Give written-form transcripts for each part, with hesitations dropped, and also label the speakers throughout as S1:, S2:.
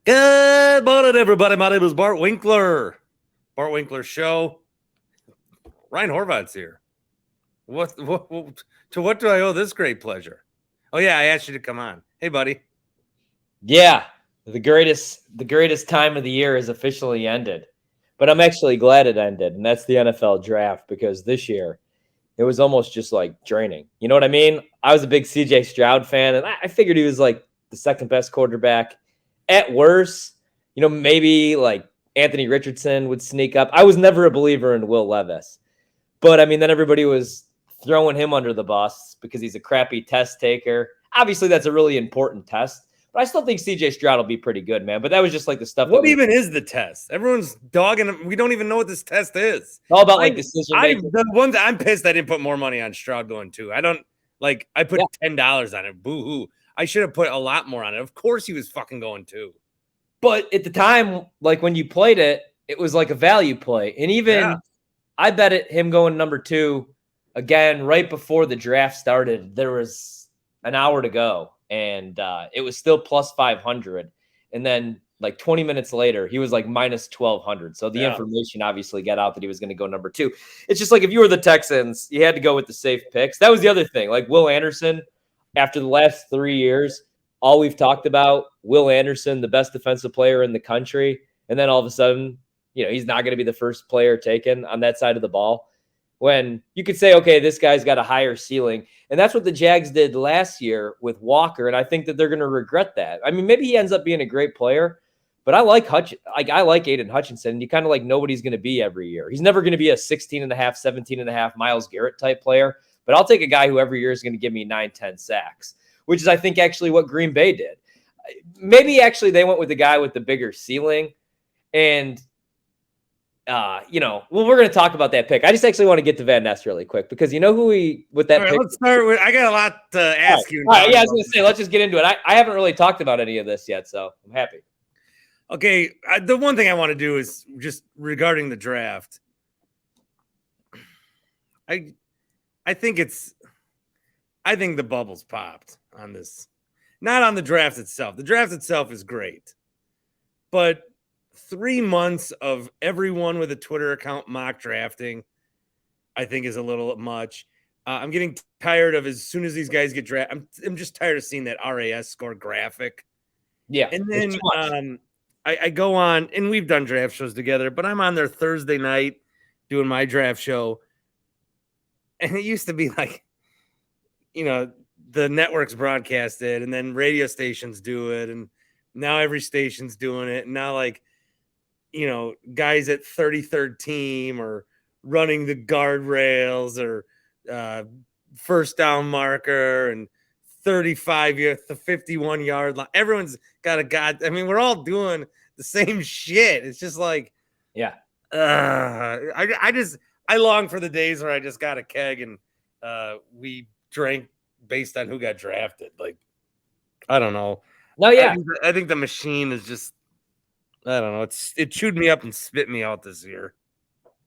S1: Good morning, everybody. My name is Bart Winkler. Bart Winkler Show. Ryan Horvat's here. What do I owe this great pleasure? Oh, yeah, I asked you to come on. Hey, buddy.
S2: Yeah, the greatest time of the year has officially ended. But I'm actually glad it ended, and that's the NFL draft, because this year it was almost just like draining. You know what I mean? I was a big CJ Stroud fan, and I figured he was like the second best quarterback. At worst, maybe like Anthony Richardson would sneak up. I was never a believer in Will Levis. But I mean, then everybody was throwing him under the bus because he's a crappy test taker. Obviously, that's a really important test. But I still think CJ Stroud will be pretty good, man. But that was just like the stuff.
S1: What even is the test? Everyone's dogging him. We don't even know what this test is.
S2: It's all about like decision making.
S1: I'm pissed I didn't put more money on Stroud going too. I put $10 on it. Boo hoo. I should have put a lot more on it. Of course he was fucking going too.
S2: But at the time, like when you played it, it was like a value play. And even I bet him going number 2 again right before the draft started. There was an hour to go, and it was still plus 500. And then like 20 minutes later, he was like minus 1,200. So the information obviously got out that he was going to go number 2. It's just like if you were the Texans, you had to go with the safe picks. That was the other thing. Like Will Anderson, after the last 3 years, all we've talked about, Will Anderson, the best defensive player in the country. And then all of a sudden, he's not going to be the first player taken on that side of the ball. When you could say, okay, this guy's got a higher ceiling. And that's what the Jags did last year with Walker. And I think that they're going to regret that. I mean, maybe he ends up being a great player, but I like I like Aiden Hutchinson. You kind of like know what he's going to be every year. He's never going to be a 16.5, 17.5 Myles Garrett type player, but I'll take a guy who every year is going to give me 9-10 sacks, which is, I think, actually what Green Bay did. Maybe actually they went with the guy with the bigger ceiling. And, we're going to talk about that pick. I just actually want to get to Van Ness really quick, because you know who with that pick.
S1: Let's start with, I got a lot to ask you.
S2: All right, I was going to say, let's just get into it. I haven't really talked about any of this yet, so I'm happy.
S1: Okay, the one thing I want to do is just regarding the draft. I think the bubble's popped on this. Not on the draft itself. The draft itself is great. But 3 months of everyone with a Twitter account mock drafting, I think, is a little much. I'm getting tired of, as soon as these guys get drafted, I'm just tired of seeing that RAS score graphic.
S2: Yeah.
S1: And then I go on, and we've done draft shows together, but I'm on there Thursday night doing my draft show. And it used to be like, the networks broadcast it, and then radio stations do it, and now every station's doing it. And now, like, guys at 33rd team or running the guardrails or first down marker and 35 the 51 yard line. Everyone's got we're all doing the same shit. It's just like, I long for the days where I just got a keg and we drank based on who got drafted. Like, I don't know.
S2: No, yeah.
S1: I think the machine is just, I don't know. It chewed me up and spit me out this year.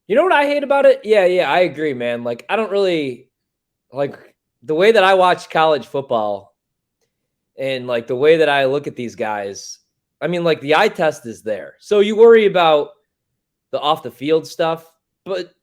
S2: You know what I hate about it? Yeah, I agree, man. Like, I don't really like the way that I watch college football, and like the way that I look at these guys. I mean, like, the eye test is there. So you worry about the off the field stuff, but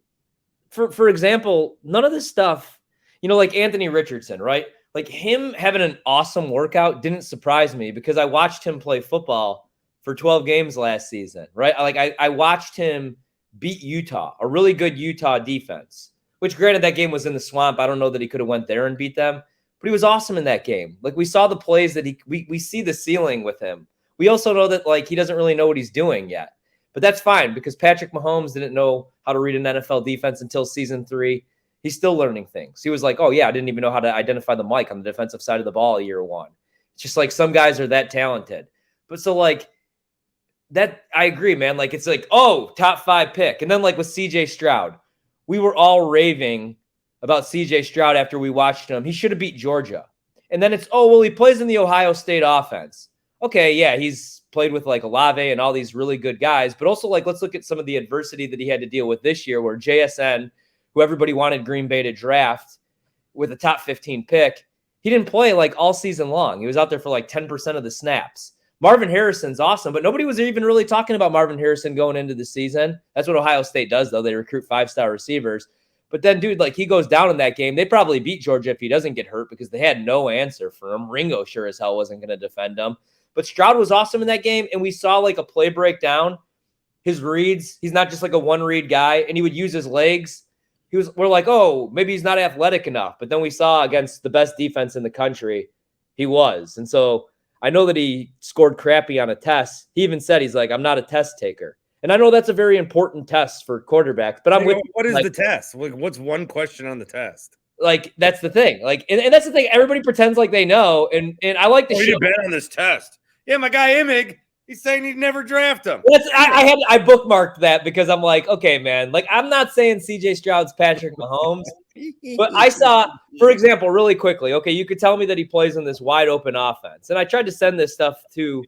S2: for example, none of this stuff, like Anthony Richardson, right? Like, him having an awesome workout didn't surprise me, because I watched him play football for 12 games last season, right? Like, I watched him beat Utah, a really good Utah defense, which, granted, that game was in the swamp. I don't know that he could have went there and beat them, but he was awesome in that game. Like, we saw the plays that we see the ceiling with him. We also know that, like, he doesn't really know what he's doing yet, but that's fine, because Patrick Mahomes didn't know how to read an NFL defense until season 3. He's still learning things. He was like, oh, yeah, I didn't even know how to identify the mic on the defensive side of the ball year 1. It's just like some guys are that talented. But so, like, that, I agree, man. Like, it's like, oh, top 5 pick. And then, like, with CJ Stroud, we were all raving about CJ Stroud after we watched him. He should have beat Georgia. And then it's, oh, well, he plays in the Ohio State offense. Okay, yeah, he's played with, like, Olave and all these really good guys. But also, like, let's look at some of the adversity that he had to deal with this year, where JSN, who everybody wanted Green Bay to draft with a top 15 pick, he didn't play like all season long. He was out there for like 10% of the snaps. Marvin Harrison's awesome, but nobody was even really talking about Marvin Harrison going into the season. That's what Ohio State does, though. They recruit 5-star receivers. But then, dude, like he goes down in that game. They probably beat Georgia if he doesn't get hurt because they had no answer for him. Ringo sure as hell wasn't going to defend him. But Stroud was awesome in that game, and we saw like a play breakdown. His reads, he's not just like a one-read guy, and he would use his legs. We're like, oh, maybe he's not athletic enough. But then we saw against the best defense in the country, he was. And so I know that he scored crappy on a test. He even said, he's like, I'm not a test taker. And I know that's a very important test for quarterbacks, but
S1: what is the test? Like, what's one question on the test?
S2: Like, that's the thing. Like, and that's the thing. Everybody pretends like they know. And I like the show.
S1: You bet on this test. Yeah, my guy Imig, he's saying he'd never draft him.
S2: I bookmarked that because I'm like, okay, man. Like, I'm not saying CJ Stroud's Patrick Mahomes, but I saw, for example, really quickly, okay, you could tell me that he plays in this wide open offense. And I tried to send this stuff to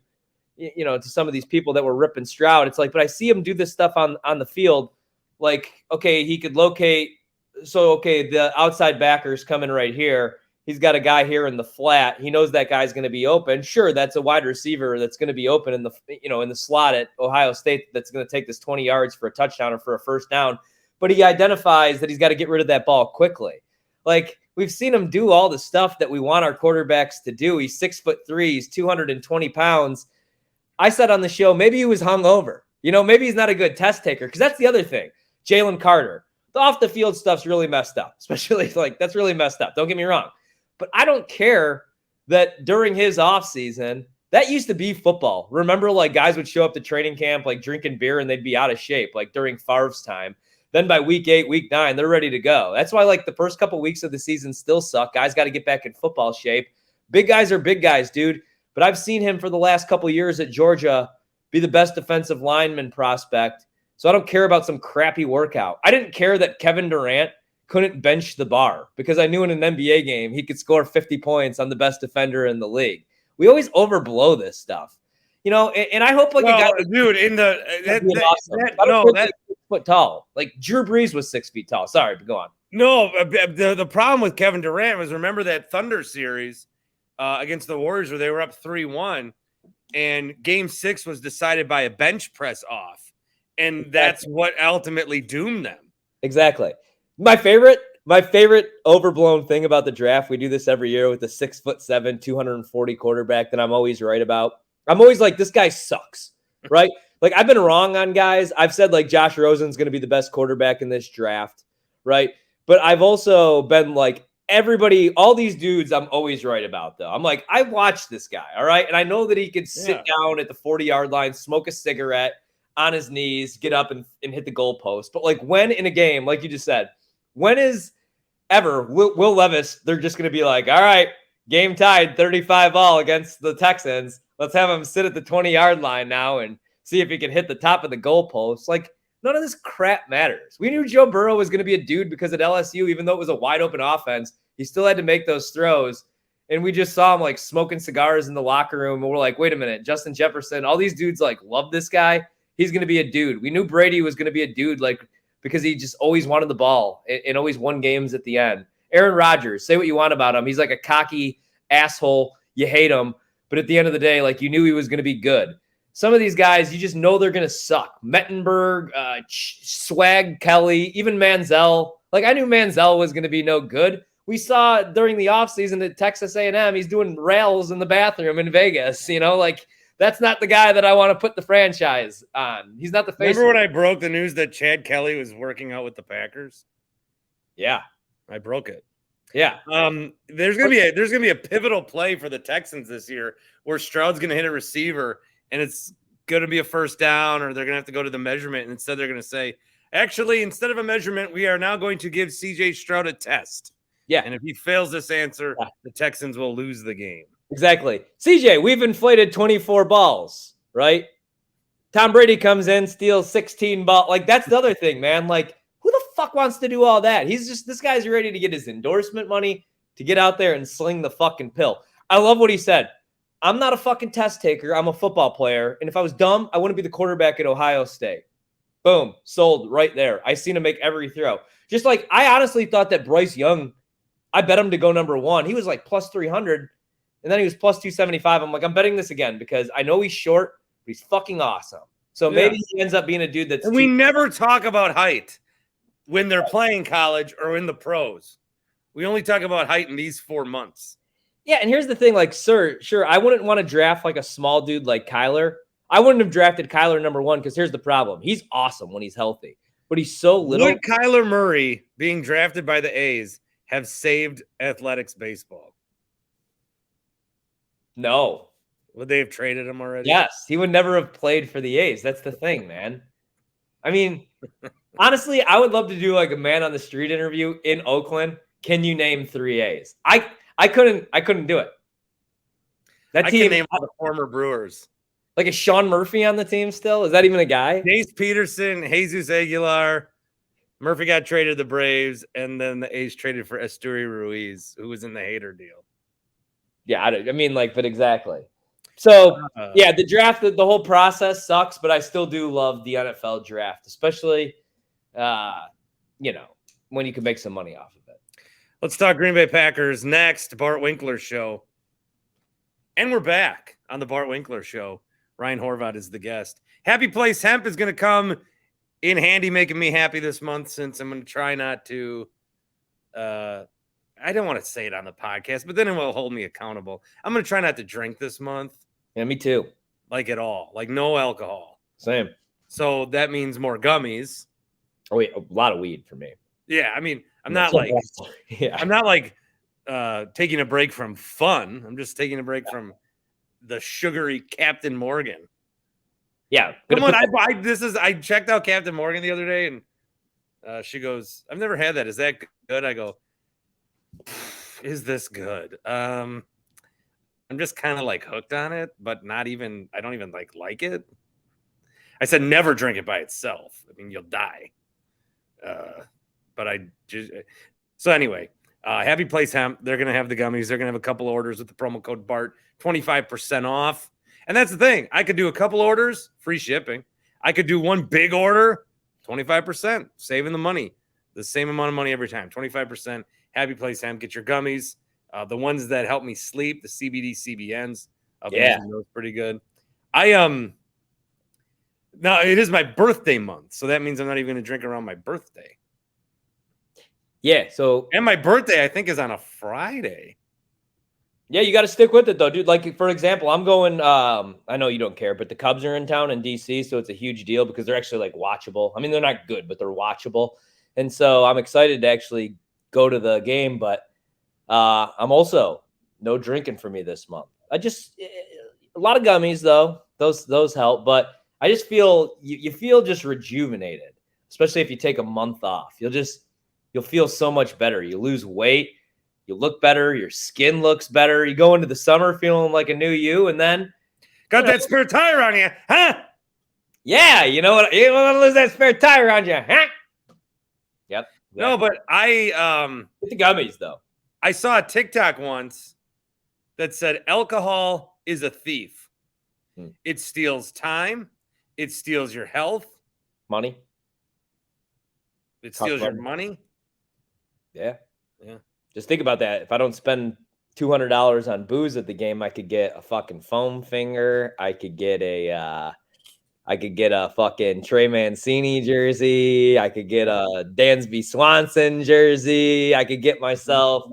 S2: some of these people that were ripping Stroud. It's like, but I see him do this stuff on the field. Like, okay, he could locate. So, okay, the outside backer's coming right here. He's got a guy here in the flat. He knows that guy's going to be open. Sure, that's a wide receiver that's going to be open in the slot at Ohio State that's going to take this 20 yards for a touchdown or for a first down. But he identifies that he's got to get rid of that ball quickly. Like, we've seen him do all the stuff that we want our quarterbacks to do. He's 6'3", he's 220 pounds. I said on the show, maybe he was hungover. Maybe he's not a good test taker, because that's the other thing. Jalen Carter, the off the field stuff's really messed up, especially like that's really messed up. Don't get me wrong. But I don't care that during his offseason, that used to be football. Remember, like, guys would show up to training camp, like, drinking beer, and they'd be out of shape, like, during Favre's time. Then by week 8, week 9, they're ready to go. That's why, like, the first couple weeks of the season still suck. Guys got to get back in football shape. Big guys are big guys, dude. But I've seen him for the last couple years at Georgia be the best defensive lineman prospect. So I don't care about some crappy workout. I didn't care that Kevin Durant couldn't bench the bar because I knew in an NBA game he could score 50 points on the best defender in the league. We always overblow this stuff, and I hope a guy,
S1: dude, in the
S2: awesome. 6 foot tall. Like Drew Brees was 6 feet tall. Sorry, but go on.
S1: No, the problem with Kevin Durant was, remember that Thunder series against the Warriors where they were up 3-1, and Game 6 was decided by a bench press off, and that's what ultimately doomed them.
S2: Exactly. My favorite overblown thing about the draft, we do this every year with the 6'7", 240 quarterback that I'm always right about. I'm always like, this guy sucks, right? Like, I've been wrong on guys. I've said, like, Josh Rosen's going to be the best quarterback in this draft, right? But I've also been like, all these dudes I'm always right about, though. I'm like, I watched this guy, all right? And I know that he could sit down at the 40-yard line, smoke a cigarette on his knees, get up and hit the goalpost. But, like, when in a game, like you just said, when is ever Will Levis, they're just going to be like, all right, game tied 35-all against the Texans. Let's have him sit at the 20-yard line now and see if he can hit the top of the goalpost. Like, none of this crap matters. We knew Joe Burrow was going to be a dude because at LSU, even though it was a wide open offense, he still had to make those throws. And we just saw him like smoking cigars in the locker room. And we're like, wait a minute, Justin Jefferson, all these dudes like love this guy. He's going to be a dude. We knew Brady was going to be a dude, like, because he just always wanted the ball and always won games at the end. Aaron Rodgers, say what you want about him. He's like a cocky asshole. You hate him. But at the end of the day, like, you knew he was going to be good. Some of these guys, you just know they're going to suck. Mettenberg, Swag Kelly, even Manziel. Like, I knew Manziel was going to be no good. We saw during the offseason at Texas A&M, he's doing rails in the bathroom in Vegas. Like, that's not the guy that I want to put the franchise on. He's not the face.
S1: Remember when I broke the news that Chad Kelly was working out with the Packers?
S2: Yeah,
S1: I broke it.
S2: Yeah.
S1: There's gonna be a pivotal play for the Texans this year where Stroud's gonna hit a receiver and it's gonna be a first down, or they're gonna have to go to the measurement, and instead they're gonna say, actually, instead of a measurement, we are now going to give CJ Stroud a test.
S2: Yeah.
S1: And if he fails this answer, the Texans will lose the game.
S2: Exactly. CJ, we've inflated 24 balls, right? Tom Brady comes in, steals 16 balls. Like, that's the other thing, man. Like, who the fuck wants to do all that? This guy's ready to get his endorsement money to get out there and sling the fucking pill. I love what he said. I'm not a fucking test taker. I'm a football player. And if I was dumb, I wouldn't be the quarterback at Ohio State. Boom. Sold right there. I seen him make every throw. Just like, I honestly thought that Bryce Young, I bet him to go number 1. He was like plus 300. And then he was plus 275. I'm like, I'm betting this again because I know he's short, but he's fucking awesome. So maybe he ends up being a dude that's.
S1: And we never talk about height when they're playing college or in the pros. We only talk about height in these 4 months.
S2: Yeah, and here's the thing, like, sure, I wouldn't want to draft like a small dude like Kyler. I wouldn't have drafted Kyler number 1 because here's the problem. He's awesome when he's healthy, but he's so little.
S1: Would Kyler Murray being drafted by the A's have saved athletics baseball?
S2: No.
S1: Would they have traded him already?
S2: Yes, he would never have played for the A's. That's the thing, man. I mean, honestly, I would love to do like a man on the street interview in Oakland. Can you name 3 A's? I couldn't do it. That
S1: I
S2: team
S1: can name all the former Brewers.
S2: Like, is Sean Murphy on the team still? Is that even a guy?
S1: Jace Peterson, Jesus Aguilar. Murphy got traded to the Braves, and then the A's traded for Esteury Ruiz, who was in the Hader deal.
S2: Yeah, I mean, like, but exactly. So, yeah, the draft, the whole process sucks, but I still do love the NFL draft, especially, you know, when you can make some money off of it.
S1: Let's talk Green Bay Packers next. Bart Winkler Show. And we're back on the Bart Winkler Show. Ryan Horvat is the guest. Happy Place Hemp is going to come in handy, making me happy this month, since I'm going to try not to I don't want to say it on the podcast, but then it will hold me accountable. I'm going to try not to drink this month.
S2: Yeah, me too.
S1: Like at all. Like no alcohol.
S2: Same.
S1: So that means more gummies.
S2: Oh, wait, a lot of weed for me.
S1: Yeah, I mean, I'm not like taking a break from fun. I'm just taking a break from the sugary Captain Morgan.
S2: Yeah.
S1: Come on, I checked out Captain Morgan the other day, and she goes, I've never had that. Is that good? I go, is this good? I'm just kind of like hooked on it, but I don't even like it. I said never drink it by itself. I mean, you'll die. But so anyway, Happy Place Hemp, they're going to have the gummies. They're going to have a couple orders with the promo code BART, 25% off. And that's the thing. I could do a couple orders, free shipping. I could do one big order, 25%, saving the money. The same amount of money every time, 25%. Happy Place Hemp, get your gummies. The ones that help me sleep, the CBD CBNs. Those pretty good. Now it is my birthday month, so that means I'm not even going to drink around my birthday.
S2: Yeah,
S1: and my birthday, I think, is on a Friday.
S2: Yeah, you got to stick with it, though, dude. Like, for example, I'm going, I know you don't care, but the Cubs are in town in D.C., so it's a huge deal because they're actually, like, watchable. I mean, they're not good, but they're watchable. And so I'm excited to actually go to the game, but I'm also no drinking for me this month. A lot of gummies, though. Those help, but I just feel, you feel just rejuvenated, especially if you take a month off. You'll feel so much better. You lose weight. You look better. Your skin looks better. You go into the summer feeling like a new you, and then
S1: got that spare tire on you, huh?
S2: Yeah, you know what? You want to lose that spare tire on you, huh? Yep. Exactly.
S1: No, but
S2: get the gummies though.
S1: I saw a TikTok once that said alcohol is a thief. It steals time. It steals your health,
S2: money.
S1: It steals your money.
S2: Yeah. Just think about that. If I don't spend $200 on booze at the game, I could get a fucking foam finger. I could get a fucking Trey Mancini jersey. I could get a Dansby Swanson jersey. I could get myself.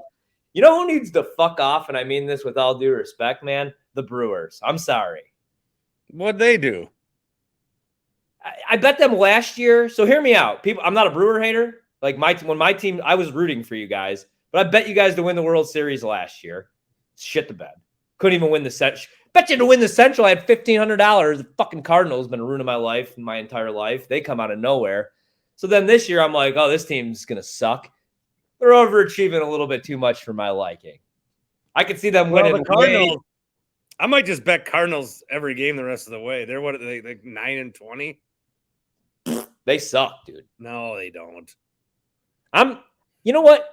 S2: You know who needs to fuck off? And I mean this with all due respect, man. The Brewers. I'm sorry.
S1: What'd they do?
S2: I bet them last year. So hear me out, people. I'm not a Brewer hater. Like when my team, I was rooting for you guys. But I bet you guys to win the World Series last year. Shit the bed. Couldn't even win the Central. Bet you to win the Central, I had $1,500. The fucking Cardinals been ruining my life, my entire life. They come out of nowhere. So then this year, I'm like, oh, this team's going to suck. They're overachieving a little bit too much for my liking. I could see them winning.
S1: The Cardinals. I might just bet Cardinals every game the rest of the way. They're what? They like 9-20.
S2: They suck, dude.
S1: No, they don't.
S2: You know what?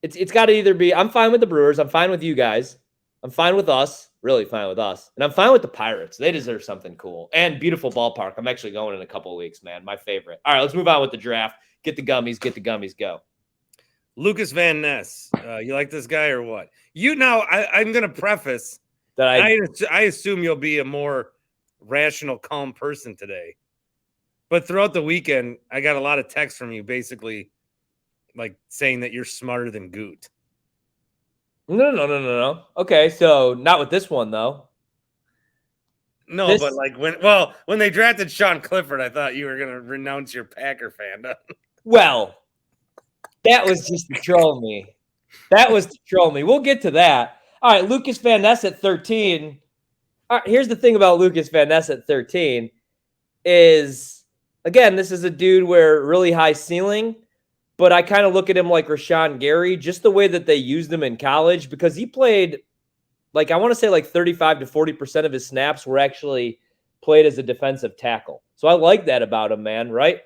S2: It's got to either be, I'm fine with the Brewers. I'm fine with you guys. I'm fine with us. Really fine with us. And I'm fine with the Pirates. They deserve something cool. And beautiful ballpark. I'm actually going in a couple of weeks, man. My favorite. All right, let's move on with the draft. Get the gummies. Get the gummies. Go.
S1: Lucas Van Ness. You like this guy or what? I'm going to preface
S2: that
S1: I assume you'll be a more rational, calm person today. But throughout the weekend, I got a lot of texts from you basically like saying that you're smarter than Goot.
S2: No. Okay, so not with this one though.
S1: No, but like when they drafted Sean Clifford, I thought you were going to renounce your Packer fandom.
S2: Well, that was just to troll me. We'll get to that. All right, Lucas Van Ness at 13. All right, here's the thing about Lucas Van Ness at 13 is, again, this is a dude where really high ceiling, but I kind of look at him like Rashawn Gary, just the way that they used him in college, because he played, like, I want to say like 35 to 40% of his snaps were actually played as a defensive tackle. So I like that about him, man, right?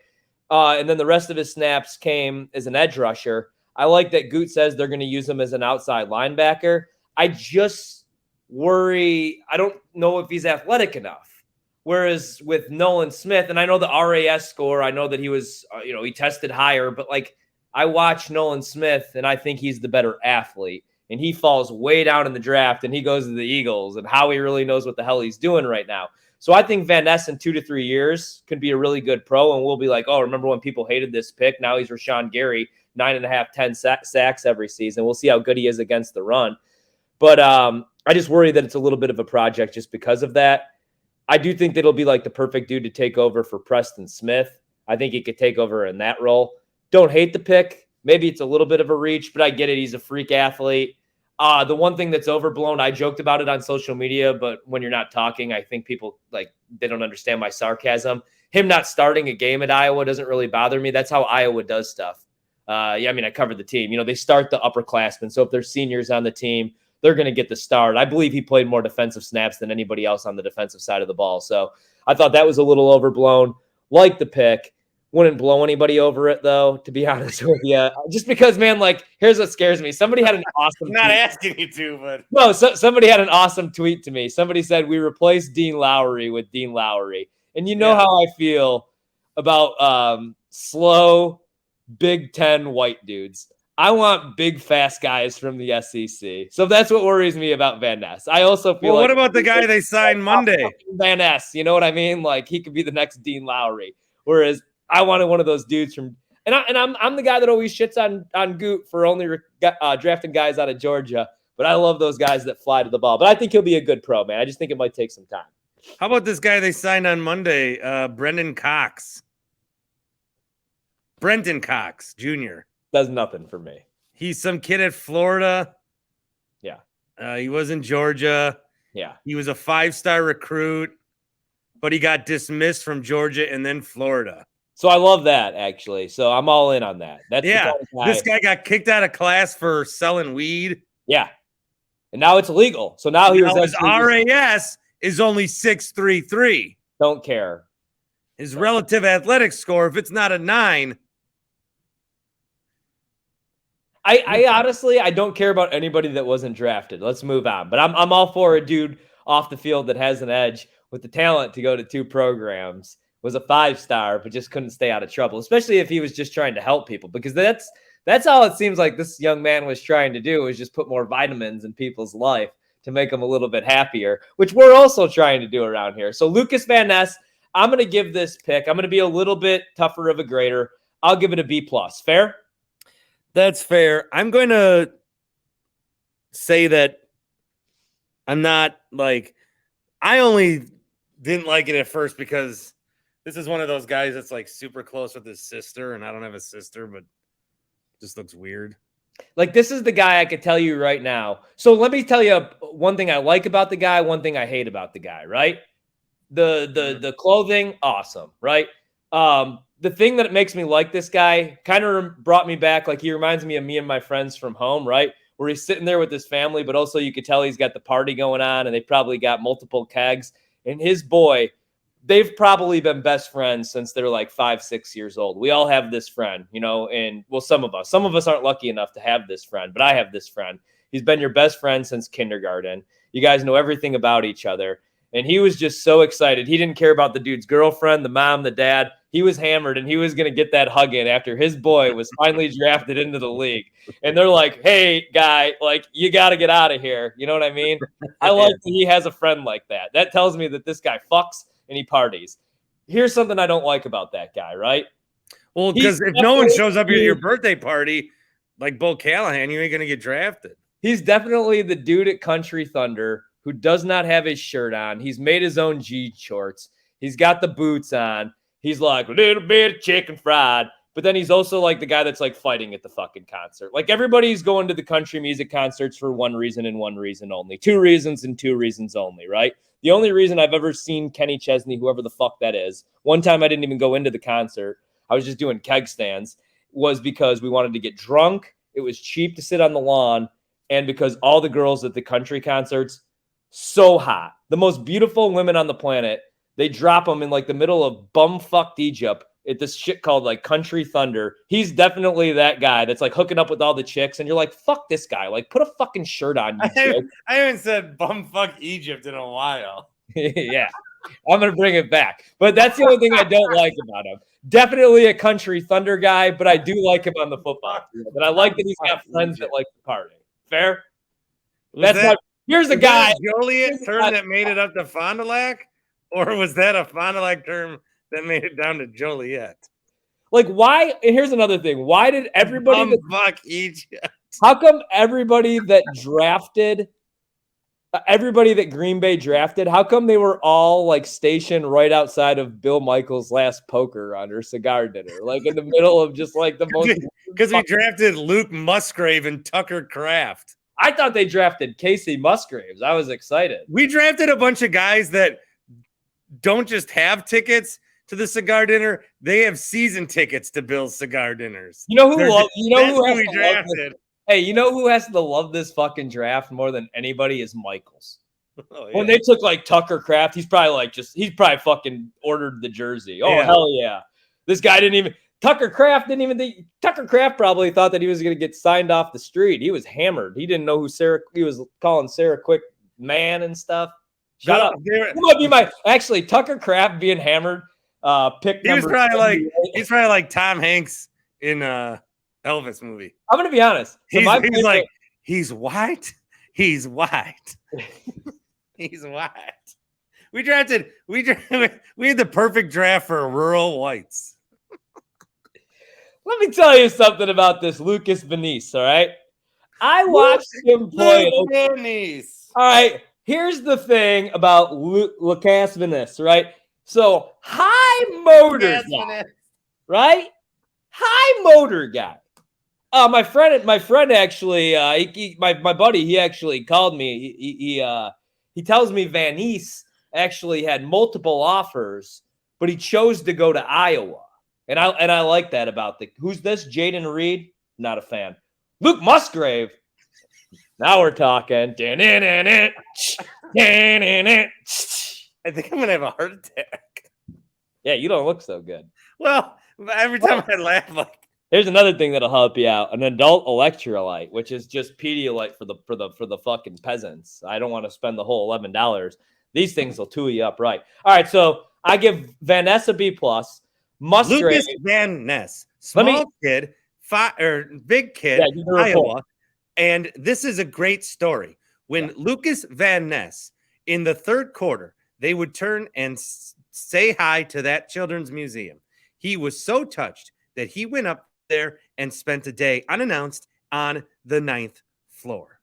S2: And then the rest of his snaps came as an edge rusher. I like that Goot says they're going to use him as an outside linebacker. I just worry, I don't know if he's athletic enough. Whereas with Nolan Smith, and I know the RAS score, I know that he was, he tested higher, but like I watch Nolan Smith and I think he's the better athlete. And he falls way down in the draft and he goes to the Eagles, and Howie really knows what the hell he's doing right now. So I think Van Ness in 2 to 3 years could be a really good pro. And we'll be like, oh, remember when people hated this pick? Now he's Rashawn Gary, 9.5, 10 sacks every season. We'll see how good he is against the run. But I just worry that it's a little bit of a project just because of that. I do think that it'll be like the perfect dude to take over for Preston Smith. I think he could take over in that role. Don't hate the pick. Maybe it's a little bit of a reach, but I get it. He's a freak athlete. The one thing that's overblown, I joked about it on social media, but when you're not talking, I think people they don't understand my sarcasm. Him not starting a game at Iowa doesn't really bother me. That's how Iowa does stuff. I covered the team. They start the upperclassmen. So if there's seniors on the team, they're going to get the start. I believe he played more defensive snaps than anybody else on the defensive side of the ball. So I thought that was a little overblown. Like the pick. Wouldn't blow anybody over it, though, to be honest with you. Just because, man, here's what scares me. Somebody had an awesome
S1: I'm not asking you to, but...
S2: No, somebody had an awesome tweet to me. Somebody said, we replaced Dean Lowry with Dean Lowry. And you know how I feel about slow Big Ten white dudes. I want big, fast guys from the SEC. So that's what worries me about Van Ness. I also feel
S1: what about the guy they signed Monday?
S2: Van Ness, you know what I mean? Like, he could be the next Dean Lowry. Whereas I wanted one of those dudes from – and I'm the guy that always shits on Goot for only drafting guys out of Georgia. But I love those guys that fly to the ball. But I think he'll be a good pro, man. I just think it might take some time.
S1: How about this guy they signed on Monday, Brenton Cox Jr.?
S2: Does nothing for me.
S1: He's some kid at Florida.
S2: Yeah.
S1: He was in Georgia.
S2: Yeah.
S1: He was a 5-star recruit, but he got dismissed from Georgia and then Florida.
S2: So I love that, actually. So I'm all in on that. That's
S1: this guy got kicked out of class for selling weed.
S2: Yeah. And now it's illegal. So now his
S1: RAS is only 6.33.
S2: Don't care.
S1: His relative athletic score, if it's not a 9.
S2: I honestly, I don't care about anybody that wasn't drafted. Let's move on. But I'm all for a dude off the field that has an edge with the talent to go to 2 programs, was a 5-star, but just couldn't stay out of trouble, especially if he was just trying to help people, because that's all it seems like this young man was trying to do, is just put more vitamins in people's life to make them a little bit happier, which we're also trying to do around here. So Lucas Van Ness, I'm going to give this pick. I'm going to be a little bit tougher of a grader. I'll give it a B+. Fair?
S1: That's fair. I'm going to say that I'm not I only didn't like it at first because this is one of those guys that's super close with his sister, and I don't have a sister, but just looks weird.
S2: This is the guy I could tell you right now. So let me tell you one thing I like about the guy, one thing I hate about the guy, right? The clothing, awesome, right? The thing that makes me like this guy kind of brought me back. He reminds me of me and my friends from home, right? Where he's sitting there with his family, but also you could tell he's got the party going on, and they probably got multiple kegs. And his boy, they've probably been best friends since they're 5, 6 years old. We all have this friend, and some of us aren't lucky enough to have this friend, but I have this friend. He's been your best friend since kindergarten. You guys know everything about each other. And he was just so excited. He didn't care about the dude's girlfriend, the mom, the dad. He was hammered, and he was going to get that hug in after his boy was finally drafted into the league. And they're like, hey, guy, like, you got to get out of here. You know what I mean? I like that he has a friend like that. That tells me that this guy fucks and he parties. Here's something I don't like about that guy, right?
S1: Well, because if no one shows up at your birthday party, like Bo Callahan, you ain't going to get drafted.
S2: He's definitely the dude at Country Thunder who does not have his shirt on. He's made his own G shorts. He's got the boots on. He's like a little bit of chicken fried. But then he's also like the guy that's like fighting at the fucking concert. Like everybody's going to the country music concerts for one reason and one reason only. Two reasons and two reasons only, right? The only reason I've ever seen Kenny Chesney, whoever the fuck that is, one time I didn't even go into the concert. I was just doing keg stands, was because we wanted to get drunk. It was cheap to sit on the lawn. And because all the girls at the country concerts, so hot. The most beautiful women on the planet. They drop them in like the middle of bumfucked Egypt at this shit called like Country Thunder. He's definitely that guy that's like hooking up with all the chicks. And you're like, fuck this guy. Like put a fucking shirt on.
S1: I haven't said bumfuck Egypt in a while.
S2: Yeah. I'm going to bring it back. But that's the only thing I don't like about him. Definitely a Country Thunder guy, but I do like him on the football field. And I like that he's got friends that like to party. Fair? Here's a guy.
S1: Joliet term that made it up to Fond du Lac? Or was that a Fond du Lac term that made it down to Joliet?
S2: Like, why? And here's another thing. Why did everybody.
S1: Fuck Egypt.
S2: How come everybody that drafted. Everybody that Green Bay drafted, how come they were all like stationed right outside of Bill Michaels' last poker run or cigar dinner? Like in the middle of just like the most.
S1: Because we drafted Luke Musgrave and Tucker Kraft.
S2: I thought they drafted Casey Musgraves. I was excited.
S1: We drafted a bunch of guys that don't just have tickets to the cigar dinner; they have season tickets to Bill's cigar dinners.
S2: You know who? We
S1: drafted.
S2: Hey, you know who has to love this fucking draft more than anybody is Michaels.
S1: Oh, yeah.
S2: When they took like Tucker Kraft, he's probably fucking ordered the jersey. Oh, yeah. Hell yeah. This guy Tucker Kraft probably thought that he was going to get signed off the street. He was hammered. He didn't know he was calling Sarah Quick man and stuff. Shut up. Actually, Tucker Kraft being hammered.
S1: He's probably like Tom Hanks in Elvis movie.
S2: I'm going to be honest. So
S1: he's white. He's white. He's white. We had the perfect draft for rural whites.
S2: Let me tell you something about this Lucas Venice, all right? I watched him play.
S1: Venice.
S2: All right, here's the thing about Lucas Venice, right? So, high motor guy, right? High motor guy. My friend actually, my buddy, he actually called me. He tells me Van Ness actually had multiple offers, but he chose to go to Iowa, and I like that about who's this? Jaden Reed, not a fan. Luke Musgrave. Now we're talking. I
S1: think I'm gonna have a heart attack.
S2: Yeah, you don't look so good.
S1: Well, every time I laugh, like.
S2: Here's another thing that'll help you out: an adult electrolyte, which is just Pedialyte for the fucking peasants. I don't want to spend the whole $11. These things will tool you up right. All right, so I give Van Ness a B+. Musgrave,
S1: Lucas Van Ness, kid, big kid, Iowa, and this is a great story. When Lucas Van Ness in the third quarter, they would turn and say hi to that children's museum. He was so touched that he went up there and spent a day unannounced on the 9th floor.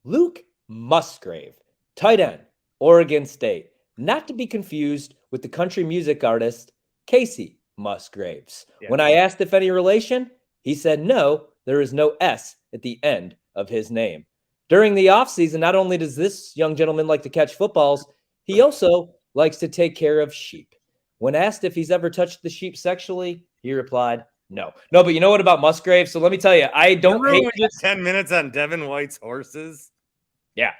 S2: Luke Musgrave, tight end, Oregon State, not to be confused with the country music artist Casey Musgraves. Yeah. When I asked if any relation, he said no, there is no S at the end of his name. During the offseason, not only does this young gentleman like to catch footballs, he also likes to take care of sheep. When asked if he's ever touched the sheep sexually, he replied, no. No, but you know what about Musgrave? So let me tell you, I don't hate
S1: 10 minutes on Devin White's horses.
S2: Yeah.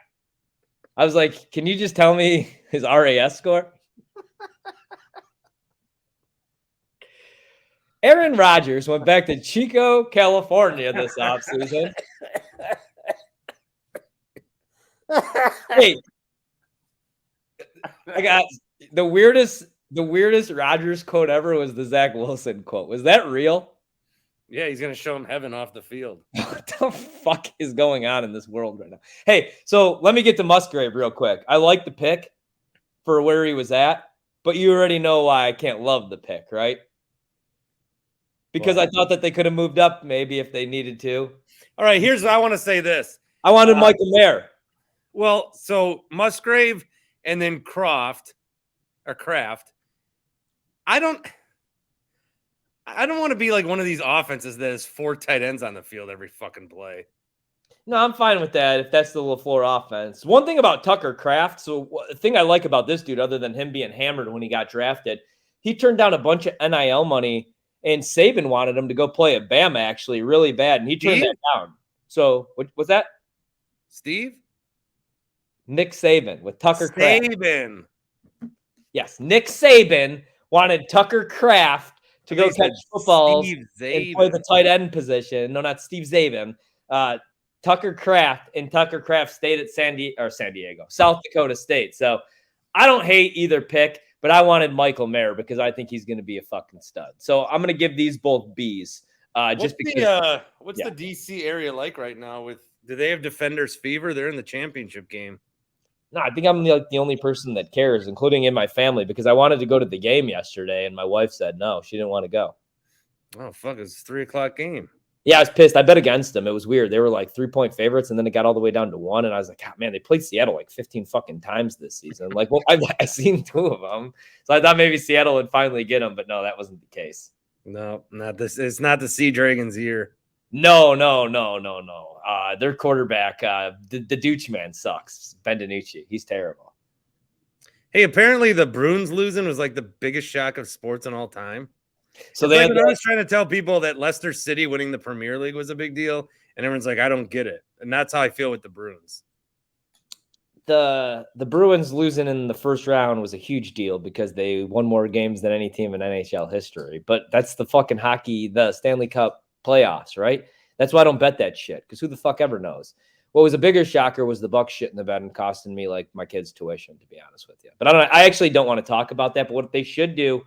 S2: I was like, can you just tell me his RAS score? Aaron Rodgers went back to Chico, California this offseason. Hey, I got the weirdest Rodgers quote ever was the Zach Wilson quote. Was that real?
S1: Yeah, he's gonna show him heaven off the field.
S2: What the fuck is going on in this world right now? Hey, so let me get to Musgrave real quick. I like the pick for where he was at, but you already know why I can't love the pick, right? Because I thought that they could have moved up maybe if they needed to.
S1: All right, I want to say this.
S2: I wanted Michael Mayer.
S1: Well, so Musgrave and then Kraft. I don't want to be like one of these offenses that has 4 tight ends on the field every fucking play.
S2: No, I'm fine with that if that's the LaFleur offense. One thing about Tucker Kraft, so the thing I like about this dude, other than him being hammered when he got drafted, he turned down a bunch of NIL money, and Saban wanted him to go play at Bama actually really bad, and he turned that down. So, what was that?
S1: Steve?
S2: Nick Saban with Tucker Kraft.
S1: Saban.
S2: Yes, Nick Saban wanted Tucker Kraft to go catch footballs and play the tight end position. No, not Steve Zabin. Tucker Kraft, and Tucker Kraft stayed at South Dakota State. So I don't hate either pick, but I wanted Michael Mayer because I think he's going to be a fucking stud. So I'm going to give these both Bs. What's the
S1: DC area like right now? Do they have defenders fever? They're in the championship game.
S2: No, I think I'm the only person that cares, including in my family, because I wanted to go to the game yesterday, and my wife said no, she didn't want to go.
S1: Oh, fuck, it's a 3:00 game.
S2: Yeah, I was pissed. I bet against them. It was weird. They were like 3-point favorites, and then it got all the way down to 1, and I was like, man, they played Seattle like 15 fucking times this season. Like, well, I've seen 2 of them. So I thought maybe Seattle would finally get them, but no, that wasn't the case.
S1: No, not this. It's not the Sea Dragons year.
S2: No. Their quarterback, the douche man sucks. Ben DiNucci. He's terrible.
S1: Hey, apparently the Bruins losing was like the biggest shock of sports in all time.
S2: So
S1: I was trying to tell people that Leicester City winning the Premier League was a big deal, and everyone's like, I don't get it. And that's how I feel with the Bruins.
S2: The Bruins losing in the first round was a huge deal because they won more games than any team in NHL history. But that's the fucking hockey, the Stanley Cup playoffs, right? That's why I don't bet that shit, because who the fuck ever knows? What was a bigger shocker was the Bucks shit in the bed and costing me like my kids' tuition, to be honest with you. But I actually don't want to talk about that. But what they should do,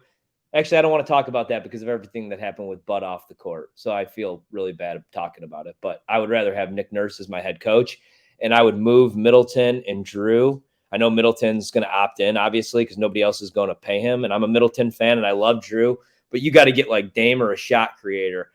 S2: actually, I don't want to talk about that because of everything that happened with Bud off the court. So I feel really bad talking about it. But I would rather have Nick Nurse as my head coach, and I would move Middleton and Drew. I know Middleton's going to opt in, obviously, because nobody else is going to pay him. And I'm a Middleton fan, and I love Drew. But you got to get like Dame or a shot creator.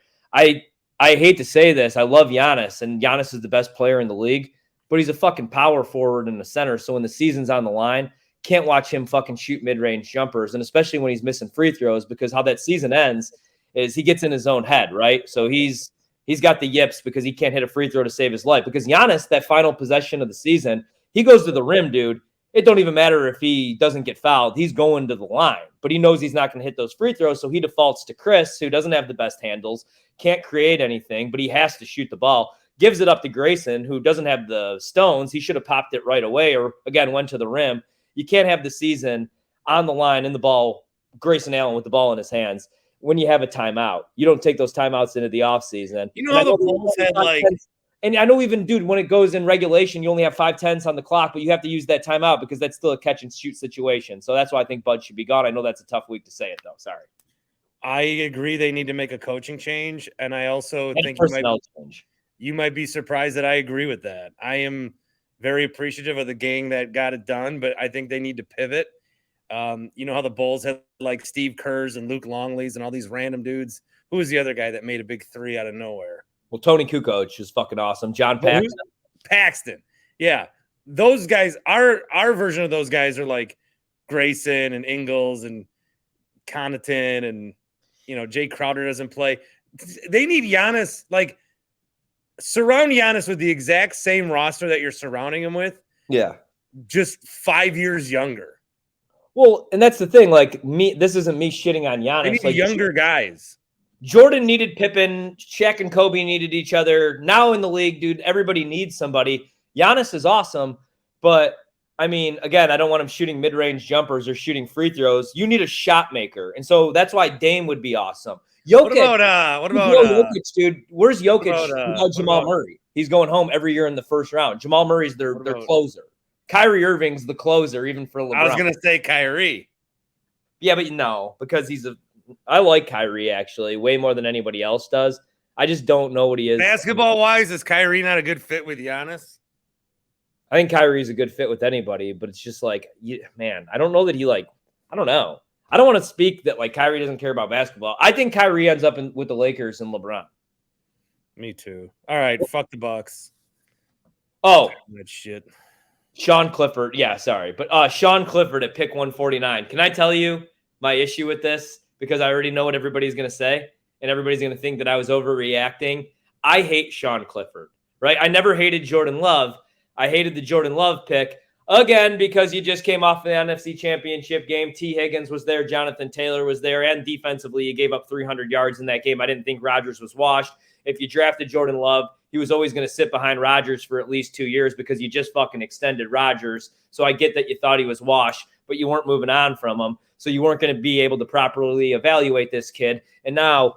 S2: I hate to say this. I love Giannis, and Giannis is the best player in the league, but he's a fucking power forward in the center. So when the season's on the line, can't watch him fucking shoot mid-range jumpers, and especially when he's missing free throws, because how that season ends is he gets in his own head, right? So he's got the yips because he can't hit a free throw to save his life. Because Giannis, that final possession of the season, he goes to the rim, dude. It don't even matter if he doesn't get fouled. He's going to the line, but he knows he's not going to hit those free throws, so he defaults to Chris, who doesn't have the best handles, can't create anything, but he has to shoot the ball. Gives it up to Grayson, who doesn't have the stones. He should have popped it right away or, again, went to the rim. You can't have the season on the line in the ball, Grayson Allen with the ball in his hands, when you have a timeout. You don't take those timeouts into the offseason.
S1: You know how the Bulls had like –
S2: and I know even, dude, when it goes in regulation, you only have 5/10 on the clock, but you have to use that timeout because that's still a catch and shoot situation. So that's why I think Bud should be gone. I know that's a tough week to say it, though. Sorry.
S1: I agree they need to make a coaching change, and I also think you might be surprised that I agree with that. I am very appreciative of the gang that got it done, but I think they need to pivot. You know how the Bulls had like Steve Kerrs and Luke Longleys and all these random dudes? Who was the other guy that made a big 3 out of nowhere?
S2: Well, Tony Kukoc is fucking awesome. John Paxson.
S1: Paxton. Yeah. Those guys, our version of those guys are like Grayson and Ingles and Connaughton and, you know, Jay Crowder doesn't play. They need Giannis, like, surround Giannis with the exact same roster that you're surrounding him with.
S2: Yeah.
S1: Just 5 years younger.
S2: Well, and that's the thing. Like, this isn't me shitting on Giannis.
S1: They need
S2: like,
S1: younger guys.
S2: Jordan needed Pippen. Shaq and Kobe needed each other. Now in the league, dude, everybody needs somebody. Giannis is awesome, but I mean, again, I don't want him shooting mid-range jumpers or shooting free throws. You need a shot maker, and so that's why Dame would be awesome. Jokic, what about Jokic, dude? Where's Jokic without Jamal Murray? He's going home every year in the first round. Jamal Murray's their closer. Kyrie Irving's the closer, even for LeBron.
S1: I was gonna say Kyrie.
S2: Yeah, but no, because I like Kyrie actually way more than anybody else does. I just don't know what he is.
S1: Basketball wise, is Kyrie not a good fit with Giannis?
S2: I think Kyrie's a good fit with anybody, but it's just like, man, I don't know that I don't know. I don't want to speak that like Kyrie doesn't care about basketball. I think Kyrie ends up with the Lakers and LeBron.
S1: Me too. All right, fuck the Bucks.
S2: Oh,
S1: that shit.
S2: Sean Clifford. Yeah, sorry. But Sean Clifford at pick 149. Can I tell you my issue with this? Because I already know what everybody's going to say, and everybody's going to think that I was overreacting. I hate Sean Clifford, right? I never hated Jordan Love. I hated the Jordan Love pick, again, because you just came off the NFC Championship game. T. Higgins was there. Jonathan Taylor was there. And defensively, you gave up 300 yards in that game. I didn't think Rodgers was washed. If you drafted Jordan Love, he was always going to sit behind Rodgers for at least 2 years because you just fucking extended Rodgers. So I get that you thought he was washed, but you weren't moving on from him. So you weren't going to be able to properly evaluate this kid. And now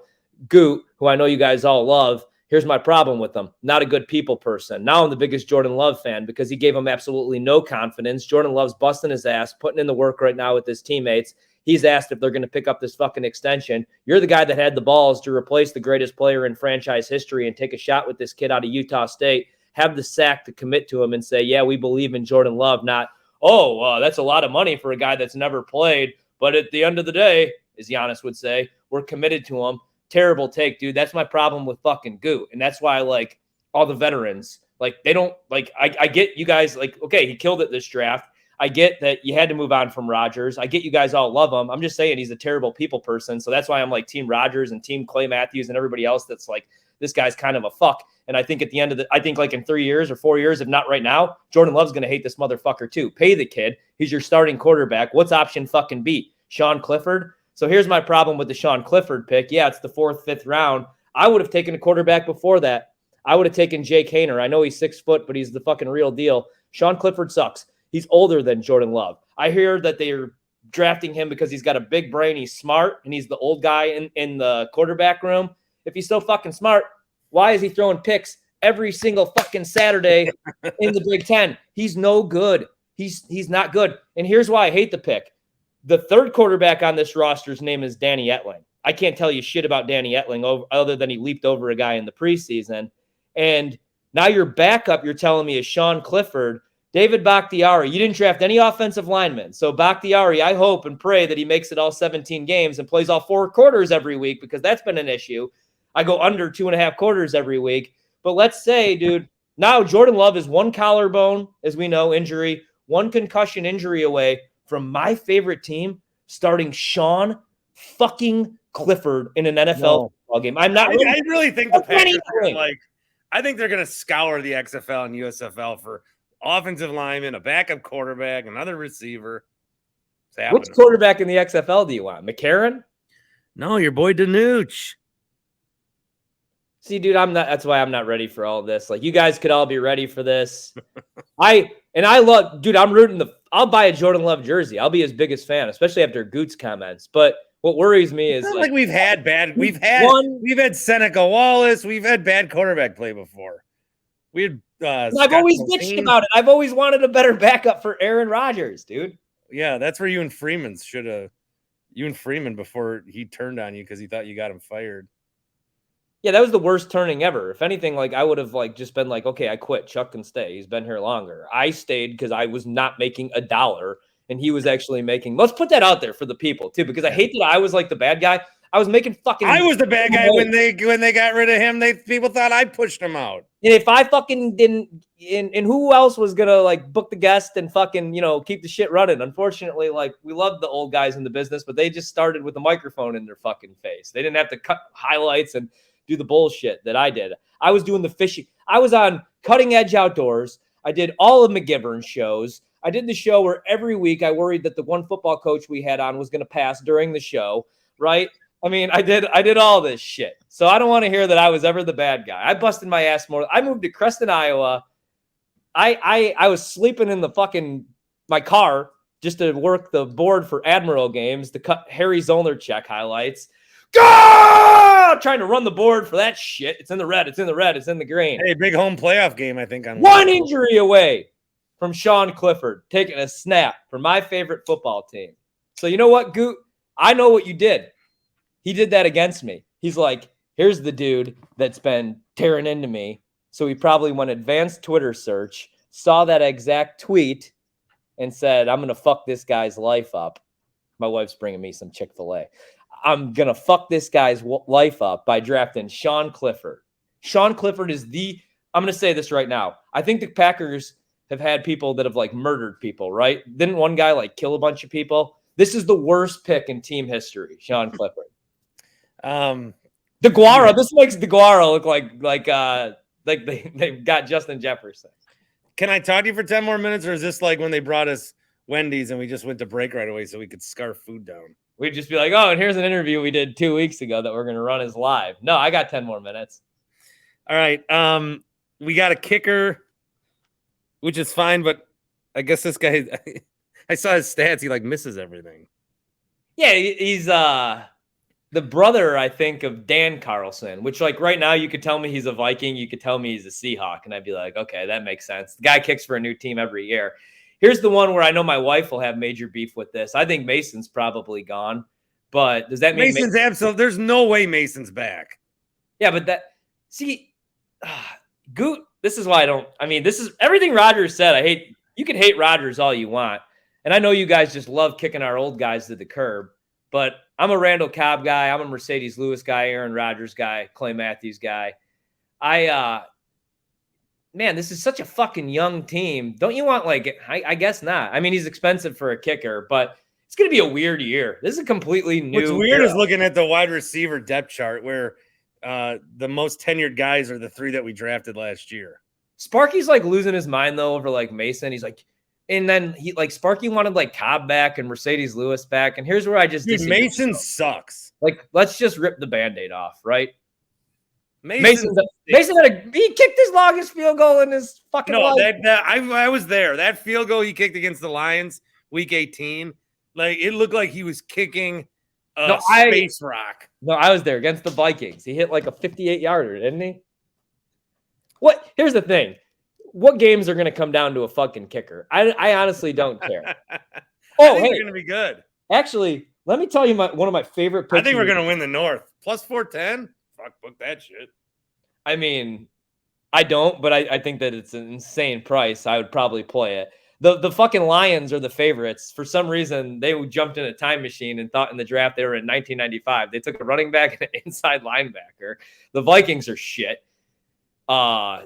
S2: Goot, who I know you guys all love, here's my problem with him. Not a good people person. Now I'm the biggest Jordan Love fan because he gave him absolutely no confidence. Jordan Love's busting his ass, putting in the work right now with his teammates. He's asked if they're going to pick up this fucking extension. You're the guy that had the balls to replace the greatest player in franchise history and take a shot with this kid out of Utah State. Have the sack to commit to him and say, yeah, we believe in Jordan Love, not, that's a lot of money for a guy that's never played. But at the end of the day, as Giannis would say, we're committed to him. Terrible take, dude. That's my problem with fucking Goot. And that's why I like all the veterans. Like, they don't, like, I get you guys, like, okay, he killed it this draft. I get that you had to move on from Rodgers. I get you guys all love him. I'm just saying he's a terrible people person. So that's why I'm like Team Rodgers and Team Clay Matthews and everybody else that's like, this guy's kind of a fuck. And I think at the end of I think like in 3 years or 4 years, if not right now, Jordan Love's going to hate this motherfucker too. Pay the kid. He's your starting quarterback. What's option fucking B? Sean Clifford? So here's my problem with the Sean Clifford pick. Yeah, it's the 4th, 5th round. I would have taken a quarterback before that. I would have taken Jake Haener. I know he's 6 foot, but he's the fucking real deal. Sean Clifford sucks. He's older than Jordan Love. I hear that they're drafting him because he's got a big brain. He's smart, and he's the old guy in the quarterback room. If he's so fucking smart, why is he throwing picks every single fucking Saturday in the Big Ten? He's no good. He's not good. And here's why I hate the pick. The 3rd quarterback on this roster's name is Danny Etling. I can't tell you shit about Danny Etling other than he leaped over a guy in the preseason. And now your backup, you're telling me, is Sean Clifford. David Bakhtiari, you didn't draft any offensive linemen. So Bakhtiari, I hope and pray that he makes it all 17 games and plays all 4 quarters every week because that's been an issue. I go under 2.5 quarters every week. But let's say, dude, now Jordan Love is 1 collarbone, as we know, injury, 1 concussion injury away from my favorite team starting Sean fucking Clifford in an NFL football game. I'm not.
S1: I really think the Packers are like, I think they're going to scour the XFL and USFL for offensive lineman, a backup quarterback, another receiver.
S2: Which quarterback in the XFL do you want? McCarron? No, your boy Danucci. See, dude, that's why I'm not ready for all this. Like, you guys could all be ready for this. I'm rooting I'll buy a Jordan Love jersey. I'll be his biggest fan, especially after Goot's comments. But what worries me is
S1: like we've had Seneca Wallace, we've had bad quarterback play before.
S2: I've always bitched about it. I've always wanted a better backup for Aaron Rodgers, dude.
S1: Yeah, that's where you and Freeman before he turned on you because he thought you got him fired.
S2: Yeah, that was the worst turning ever. If anything, like I would have like just been like, okay, I quit. Chuck can stay. He's been here longer. I stayed because I was not making $1 and he was actually making. Let's put that out there for the people too, because I hate that I was like the bad guy. I was making fucking.
S1: I was the bad guy when they got rid of him. People thought I pushed him out.
S2: And if I fucking didn't, and who else was gonna like book the guest and fucking keep the shit running? Unfortunately, like we love the old guys in the business, but they just started with a microphone in their fucking face. They didn't have to cut highlights and do the bullshit that I did. I was doing the fishing. I was on Cutting Edge Outdoors. I did all of McGivern's shows. I did the show where every week I worried that the one football coach we had on was going to pass during the show, right? I mean, I did all this shit. So I don't want to hear that I was ever the bad guy. I busted my ass more. I moved to Creston, Iowa. I was sleeping in my car just to work the board for Admiral games to cut Harry Zollner check highlights. Go! Trying to run the board for that shit. It's in the red. It's in the red. It's in the green.
S1: Hey, big home playoff game, I think. On
S2: one injury away from Sean Clifford taking a snap for my favorite football team. So you know what, Goot? I know what you did. He did that against me. He's like, here's the dude that's been tearing into me. So he probably went advanced Twitter search, saw that exact tweet, and said, I'm going to fuck this guy's life up. My wife's bringing me some Chick-fil-A. I'm going to fuck this guy's life up by drafting Sean Clifford. Sean Clifford is I'm going to say this right now. I think the Packers have had people that have like murdered people, right? Didn't one guy like kill a bunch of people? This is the worst pick in team history, Sean Clifford. DeGuara, this makes DeGuara look like they've got Justin Jefferson.
S1: Can I talk to you for 10 more minutes, or is this like when they brought us Wendy's and we just went to break right away so we could scarf food down?
S2: We'd just be like, oh, and here's an interview we did 2 weeks ago that we're going to run as live. No, I got 10 more minutes.
S1: All right. We got a kicker, which is fine, but I guess this guy, I saw his stats. He like misses everything.
S2: Yeah, he's the brother, I think, of Dan Carlson, which like right now you could tell me he's a Viking. You could tell me he's a Seahawk. And I'd be like, okay, that makes sense. The guy kicks for a new team every year. Here's the one where I know my wife will have major beef with this. I think Mason's probably gone, but does that mean
S1: Mason's absolutely? There's no way Mason's back.
S2: Yeah, but Goot. This is why this is everything Rodgers said. You can hate Rodgers all you want, and I know you guys just love kicking our old guys to the curb. But I'm a Randall Cobb guy. I'm a Mercedes Lewis guy, Aaron Rodgers guy, Clay Matthews guy. Man, this is such a fucking young team. Don't you want I guess not. I mean, he's expensive for a kicker, but it's going to be a weird year. This is a completely new.
S1: What's weird is looking at the wide receiver depth chart where the most tenured guys are the three that we drafted last year.
S2: Sparky's like losing his mind though over like Mason. He's like, and then he like Sparky wanted like Cobb back and Mercedes Lewis back. And here's where I just
S1: Mason sucks.
S2: Like, let's just rip the Band-Aid off, right?
S1: Mason
S2: he kicked his longest field goal in his fucking life.
S1: I was there. That field goal he kicked against the Lions week 18, like it looked like he was kicking a space rock.
S2: No, I was there against the Vikings. He hit like a 58-yarder, didn't he? Here's the thing. What games are going to come down to a fucking kicker? I honestly don't care.
S1: I think they're going to be good.
S2: Actually, let me tell you one of my favorite picks.
S1: I think we're going to win the North. Plus 410? Fuck, book that shit.
S2: I mean, I don't, but I think that it's an insane price. I would probably play it. The fucking Lions are the favorites. For some reason, they jumped in a time machine and thought in the draft they were in 1995. They took a running back and an inside linebacker. The Vikings are shit. I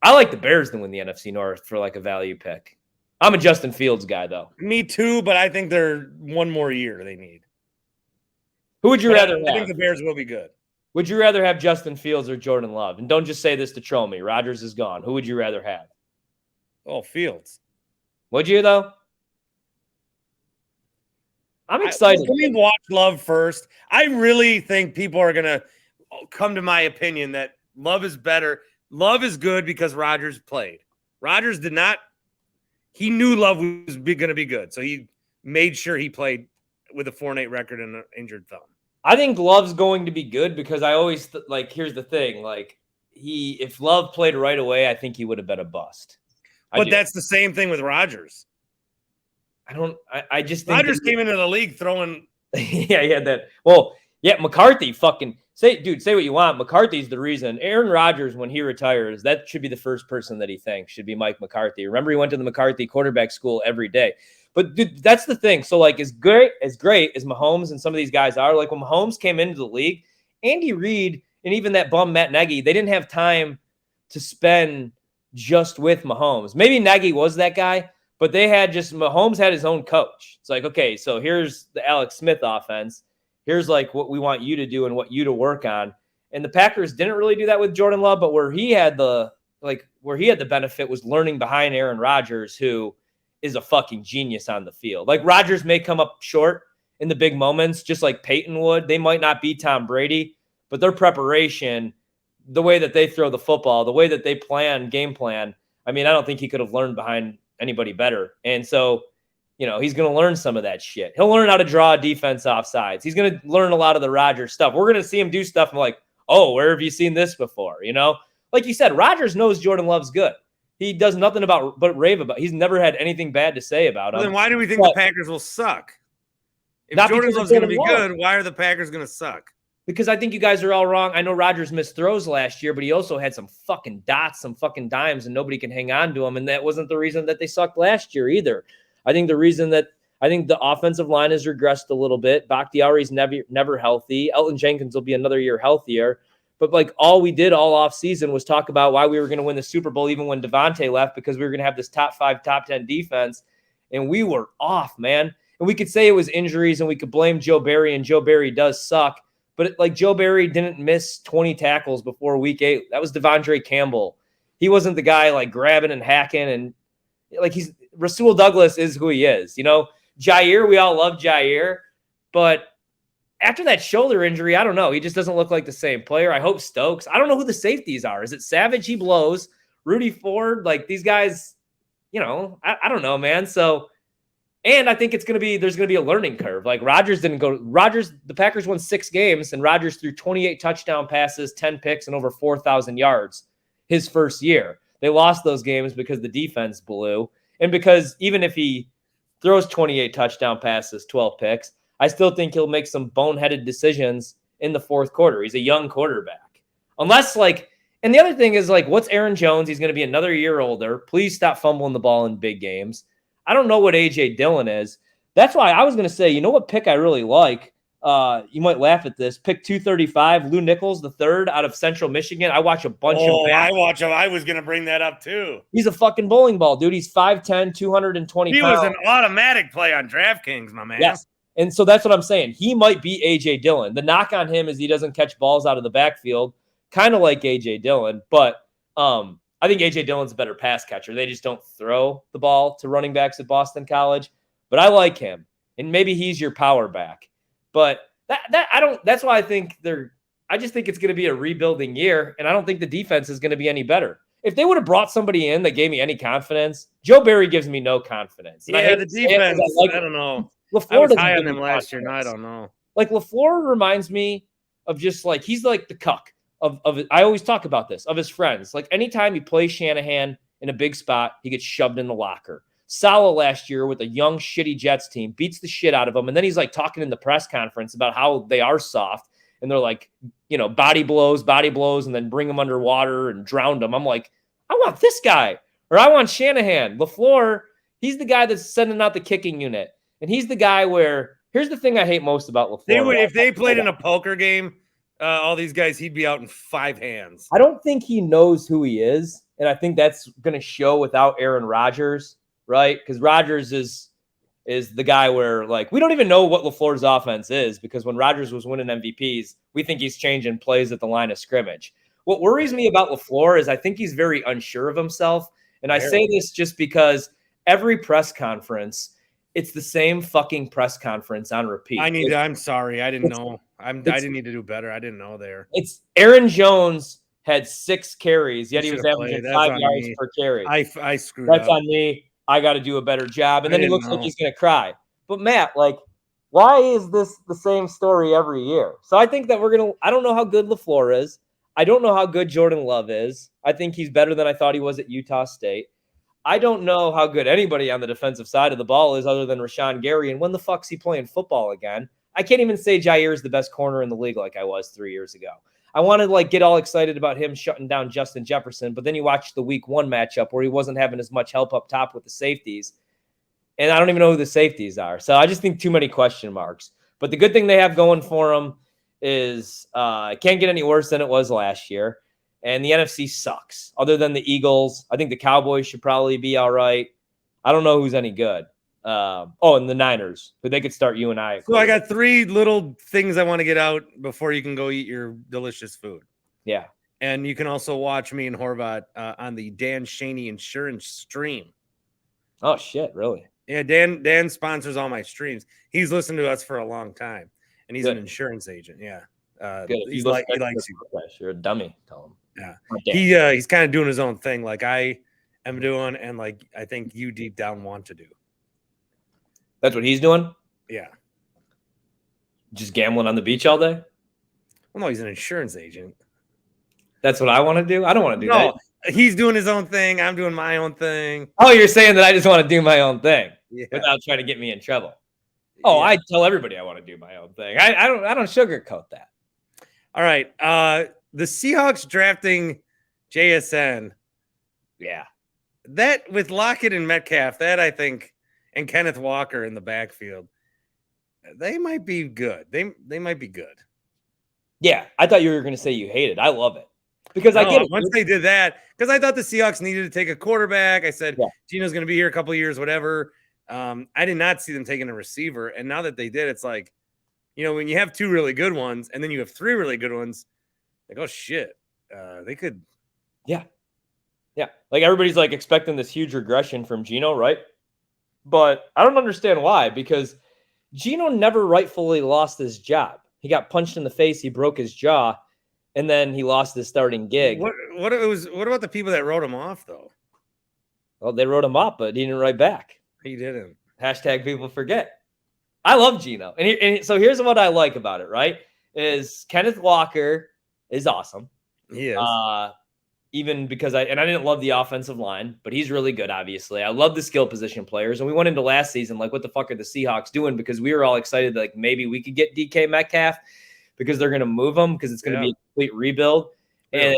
S2: like the Bears to win the NFC North for like a value pick. I'm a Justin Fields guy, though.
S1: Me too, but I think they're one more year they need.
S2: Who would you rather have?
S1: I think the Bears will be good.
S2: Would you rather have Justin Fields or Jordan Love? And don't just say this to troll me. Rodgers is gone. Who would you rather have?
S1: Oh, Fields.
S2: Would you, though? I'm excited.
S1: Let me watch Love first. I really think people are going to come to my opinion that Love is better. Love is good because Rodgers played. Rodgers did not. He knew Love was going to be good, so he made sure he played with a 4-8 record and an injured thumb.
S2: I think Love's going to be good because I always here's the thing. If Love played right away, I think he would have been a bust.
S1: But that's the same thing with Rodgers.
S2: I just think
S1: Rodgers came into the league throwing.
S2: Yeah, he had that. Well, yeah, McCarthy fucking say what you want. McCarthy's the reason. Aaron Rodgers, when he retires, that should be the first person that he thanks, should be Mike McCarthy. Remember, he went to the McCarthy quarterback school every day. But dude, that's the thing. So as great as Mahomes and some of these guys are, like when Mahomes came into the league, Andy Reid and even that bum Matt Nagy, they didn't have time to spend just with Mahomes. Maybe Nagy was that guy, but Mahomes had his own coach. It's like, okay, so here's the Alex Smith offense. Here's what we want you to do and what you to work on. And the Packers didn't really do that with Jordan Love, but where he had the benefit was learning behind Aaron Rodgers, who is a fucking genius on the field. Like Rodgers may come up short in the big moments, just like Peyton would. They might not be Tom Brady, but their preparation, the way that they throw the football, the way that they game plan, I mean, I don't think he could have learned behind anybody better. And so, he's going to learn some of that shit. He'll learn how to draw a defense off sides. He's going to learn a lot of the Rodgers stuff. We're going to see him do stuff and like, oh, where have you seen this before? Like you said, Rodgers knows Jordan Love's good. he does nothing but rave about. He's never had anything bad to say about him.
S1: Well, then why do we think the Packers will suck? If Jordan Love's going to be good, why are the Packers going to suck?
S2: Because I think you guys are all wrong. I know Rodgers missed throws last year, but he also had some fucking dots, some fucking dimes, and nobody can hang on to him. And that wasn't the reason that they sucked last year either. I think the offensive line has regressed a little bit. Bakhtiari's never healthy. Elton Jenkins will be another year healthier. But like all we did all offseason was talk about why we were going to win the Super Bowl even when Devontae left, because we were going to have this top 5, top 10 defense. And we were off, man. And we could say it was injuries and we could blame Joe Barry, and Joe Barry does suck. But like Joe Barry didn't miss 20 tackles before week 8. That was Devondre Campbell. He wasn't the guy like grabbing and hacking, and like Rasul Douglas is who he is. Jair, we all love Jair, but after that shoulder injury, I don't know. He just doesn't look like the same player. I hope Stokes. I don't know who the safeties are. Is it Savage? He blows. Rudy Ford, like these guys, I don't know, man. So, and I think there's going to be a learning curve. Like the Packers won 6 games and Rodgers threw 28 touchdown passes, 10 picks, and over 4,000 yards his first year. They lost those games because the defense blew. And because even if he throws 28 touchdown passes, 12 picks, I still think he'll make some boneheaded decisions in the fourth quarter. He's a young quarterback. Unless and the other thing is what's Aaron Jones? He's going to be another year older. Please stop fumbling the ball in big games. I don't know what A.J. Dillon is. That's why I was going to say, what pick I really like? You might laugh at this. Pick 235, Lou Nichols, the third out of Central Michigan. I watch a bunch of
S1: Oh, I watch him. I was going to bring that up too.
S2: He's a fucking bowling ball, dude. He's 5'10", 220 pounds.
S1: He was an automatic play on DraftKings, my man.
S2: Yes. And so that's what I'm saying. He might be A.J. Dillon. The knock on him is he doesn't catch balls out of the backfield, kind of like A.J. Dillon. But I think A.J. Dillon's a better pass catcher. They just don't throw the ball to running backs at Boston College. But I like him. And maybe he's your power back. But that's why I think I just think it's going to be a rebuilding year. And I don't think the defense is going to be any better. If they would have brought somebody in that gave me any confidence, Joe Barry gives me no confidence. And
S1: the defense, I don't know.
S2: LaFleur
S1: I was high on them last year, and I don't know.
S2: Like LaFleur reminds me of just he's like the cuck of I always talk about this, of his friends. Like anytime he plays Shanahan in a big spot, he gets shoved in the locker. Saleh last year with a young, shitty Jets team beats the shit out of him. And then he's talking in the press conference about how they are soft. And they're body blows, and then bring him underwater and drown him. I'm like, I want this guy, or I want Shanahan. LaFleur, he's the guy that's sending out the kicking unit. And he's the guy where, here's the thing I hate most about LaFleur.
S1: If they played in a poker game, all these guys, he'd be out in 5 hands.
S2: I don't think he knows who he is. And I think that's going to show without Aaron Rodgers, right? Because Rodgers is the guy where, we don't even know what LaFleur's offense is, because when Rodgers was winning MVPs, we think he's changing plays at the line of scrimmage. What worries me about LaFleur is I think he's very unsure of himself. And I say this just because every press conference, it's the same fucking press conference on repeat.
S1: I'm sorry. I didn't know. I didn't need to do better. I didn't know there.
S2: It's Aaron Jones had 6 carries, yet he was averaging 5 yards per carry.
S1: I screwed up.
S2: That's on me. I got to do a better job. And then he looks like he's going to cry. But Matt, why is this the same story every year? So I think that I don't know how good LaFleur is. I don't know how good Jordan Love is. I think he's better than I thought he was at Utah State. I don't know how good anybody on the defensive side of the ball is other than Rashawn Gary. And when the fuck's he playing football again? I can't even say Jair is the best corner in the league like I was 3 years ago. I wanted to get all excited about him shutting down Justin Jefferson, but then you watch the week 1 matchup where he wasn't having as much help up top with the safeties. And I don't even know who the safeties are. So I just think too many question marks. But the good thing they have going for them is it can't get any worse than it was last year. And the NFC sucks. Other than the Eagles, I think the Cowboys should probably be all right. I don't know who's any good. And the Niners, who they could start you and I.
S1: So I got 3 little things I want to get out before you can go eat your delicious food.
S2: Yeah.
S1: And you can also watch me and Horvat on the Dan Schani Insurance stream.
S2: Oh, shit, really?
S1: Yeah, Dan sponsors all my streams. He's listened to us for a long time, and he's an insurance agent. Yeah. He likes you.
S2: You're a dummy, tell him.
S1: Yeah. He's kind of doing his own thing like I am doing, and I think you deep down want to do.
S2: That's what he's doing?
S1: Yeah.
S2: Just gambling on the beach all day?
S1: Well, no, he's an insurance agent.
S2: That's what I want to do? I don't want to do that.
S1: He's doing his own thing. I'm doing my own thing.
S2: Oh, you're saying that I just want to do my own thing
S1: without
S2: trying to get me in trouble. Oh, I tell everybody I want to do my own thing. I don't sugarcoat that.
S1: All right. The Seahawks drafting JSN.
S2: Yeah.
S1: That with Lockett and Metcalf, that I think, and Kenneth Walker in the backfield, they might be good. They might be good.
S2: Yeah. I thought you were going to say you hated. I love it. Because I get it.
S1: Once they did that, because I thought the Seahawks needed to take a quarterback. I said, Gino's going to be here a couple of years, whatever. I did not see them taking a receiver. And now that they did, it's like, when you have two really good ones and then you have three really good ones, like, oh, shit, they could.
S2: Yeah. Yeah. Like everybody's like expecting this huge regression from Gino, right? But I don't understand why, because Gino never rightfully lost his job. He got punched in the face. He broke his jaw. And then he lost his starting gig.
S1: What about the people that wrote him off, though?
S2: Well, they wrote him off, but he didn't write back.
S1: He didn't.
S2: Hashtag people forget. I love Gino. And so here's what I like about it, right? Is Kenneth Walker is awesome.
S1: He is.
S2: Even because I didn't love the offensive line, but he's really good, obviously. I love the skill position players. And we went into last season like, what the fuck are the Seahawks doing? Because we were all excited that like maybe we could get DK Metcalf, because they're going to move him because it's going to be a complete rebuild. And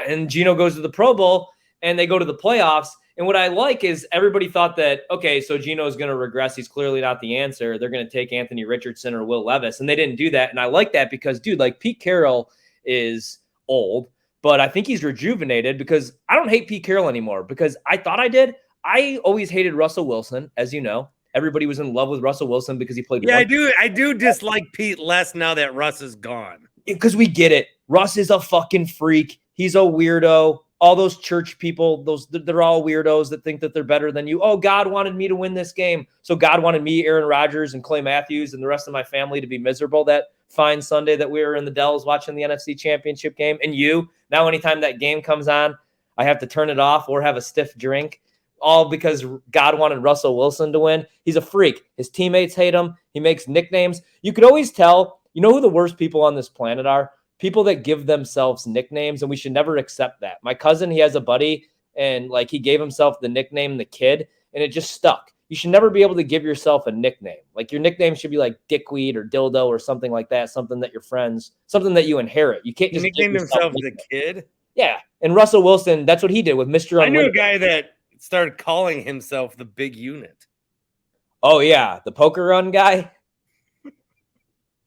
S2: and Gino goes to the Pro Bowl and they go to the playoffs. And what I like is everybody thought that, okay, so Gino is going to regress. He's clearly not the answer. They're going to take Anthony Richardson or Will Levis. And they didn't do that. And I like that because, dude, like Pete Carroll is old, but I think he's rejuvenated because I don't hate Pete Carroll anymore because I thought I did. I always hated Russell Wilson, as you know. Everybody was in love with Russell Wilson because he played.
S1: Yeah, I do dislike Pete less now that Russ is gone.
S2: Because we get it. Russ is a fucking freak. He's a weirdo. All those church people, they're all weirdos that think that they're better than you. Oh, God wanted me to win this game. So God wanted me, Aaron Rodgers, and Clay Matthews, and the rest of my family to be miserable that fine Sunday that we were in the Dells watching the NFC Championship game. And you, now anytime that game comes on, I have to turn it off or have a stiff drink. All because God wanted Russell Wilson to win. He's a freak. His teammates hate him. He makes nicknames. You could always tell, who the worst people on this planet are? People that give themselves nicknames, and we should never accept that. My cousin, he has a buddy, and like he gave himself the nickname The Kid, and it just stuck. You should never be able to give yourself a nickname. Like your nickname should be like Dickweed or Dildo or something like that, something that your friends, something that you inherit. You can't just
S1: nickname himself The Kid?
S2: Yeah, and Russell Wilson, that's what he did with Mr. Unlimited.
S1: I knew a guy that started calling himself the Big Unit.
S2: Oh, yeah. The poker run guy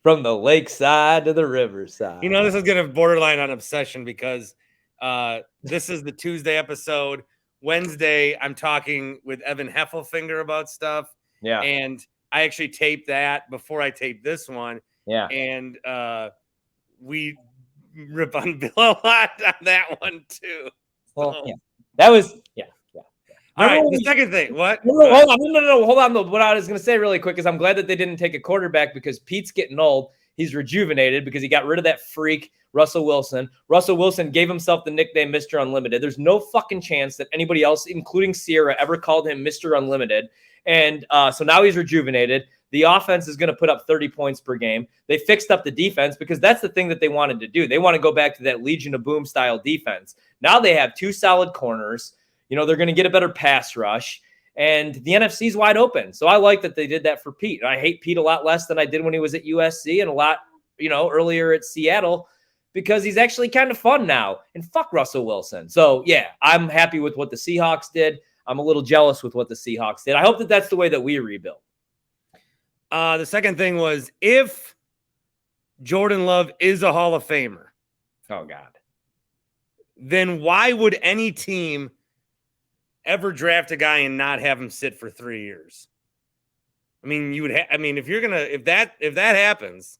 S2: from the lakeside to the riverside.
S1: This is going to borderline on obsession because this is the Tuesday episode. Wednesday, I'm talking with Evan Heffelfinger about stuff.
S2: Yeah.
S1: And I actually taped that before I taped this one.
S2: Yeah.
S1: And we rip on Bill a lot on that one, too.
S2: Well, yeah. That was, yeah.
S1: All right, the second thing. What?
S2: No, hold on. No. Hold on. What I was going to say really quick is I'm glad that they didn't take a quarterback because Pete's getting old. He's rejuvenated because he got rid of that freak, Russell Wilson. Russell Wilson gave himself the nickname Mr. Unlimited. There's no fucking chance that anybody else, including Sierra, ever called him Mr. Unlimited. And so now he's rejuvenated. The offense is going to put up 30 points per game. They fixed up the defense because that's the thing that they wanted to do. They want to go back to that Legion of Boom style defense. Now they have two solid corners. They're going to get a better pass rush, and the NFC is wide open. So I like that they did that for Pete. I hate Pete a lot less than I did when he was at USC and a lot, earlier at Seattle because he's actually kind of fun now. And fuck Russell Wilson. So, yeah, I'm happy with what the Seahawks did. I'm a little jealous with what the Seahawks did. I hope that that's the way that we rebuild.
S1: The second thing was if Jordan Love is a Hall of Famer.
S2: Oh, God.
S1: Then why would any team ever draft a guy and not have him sit for 3 years? I mean, if that happens,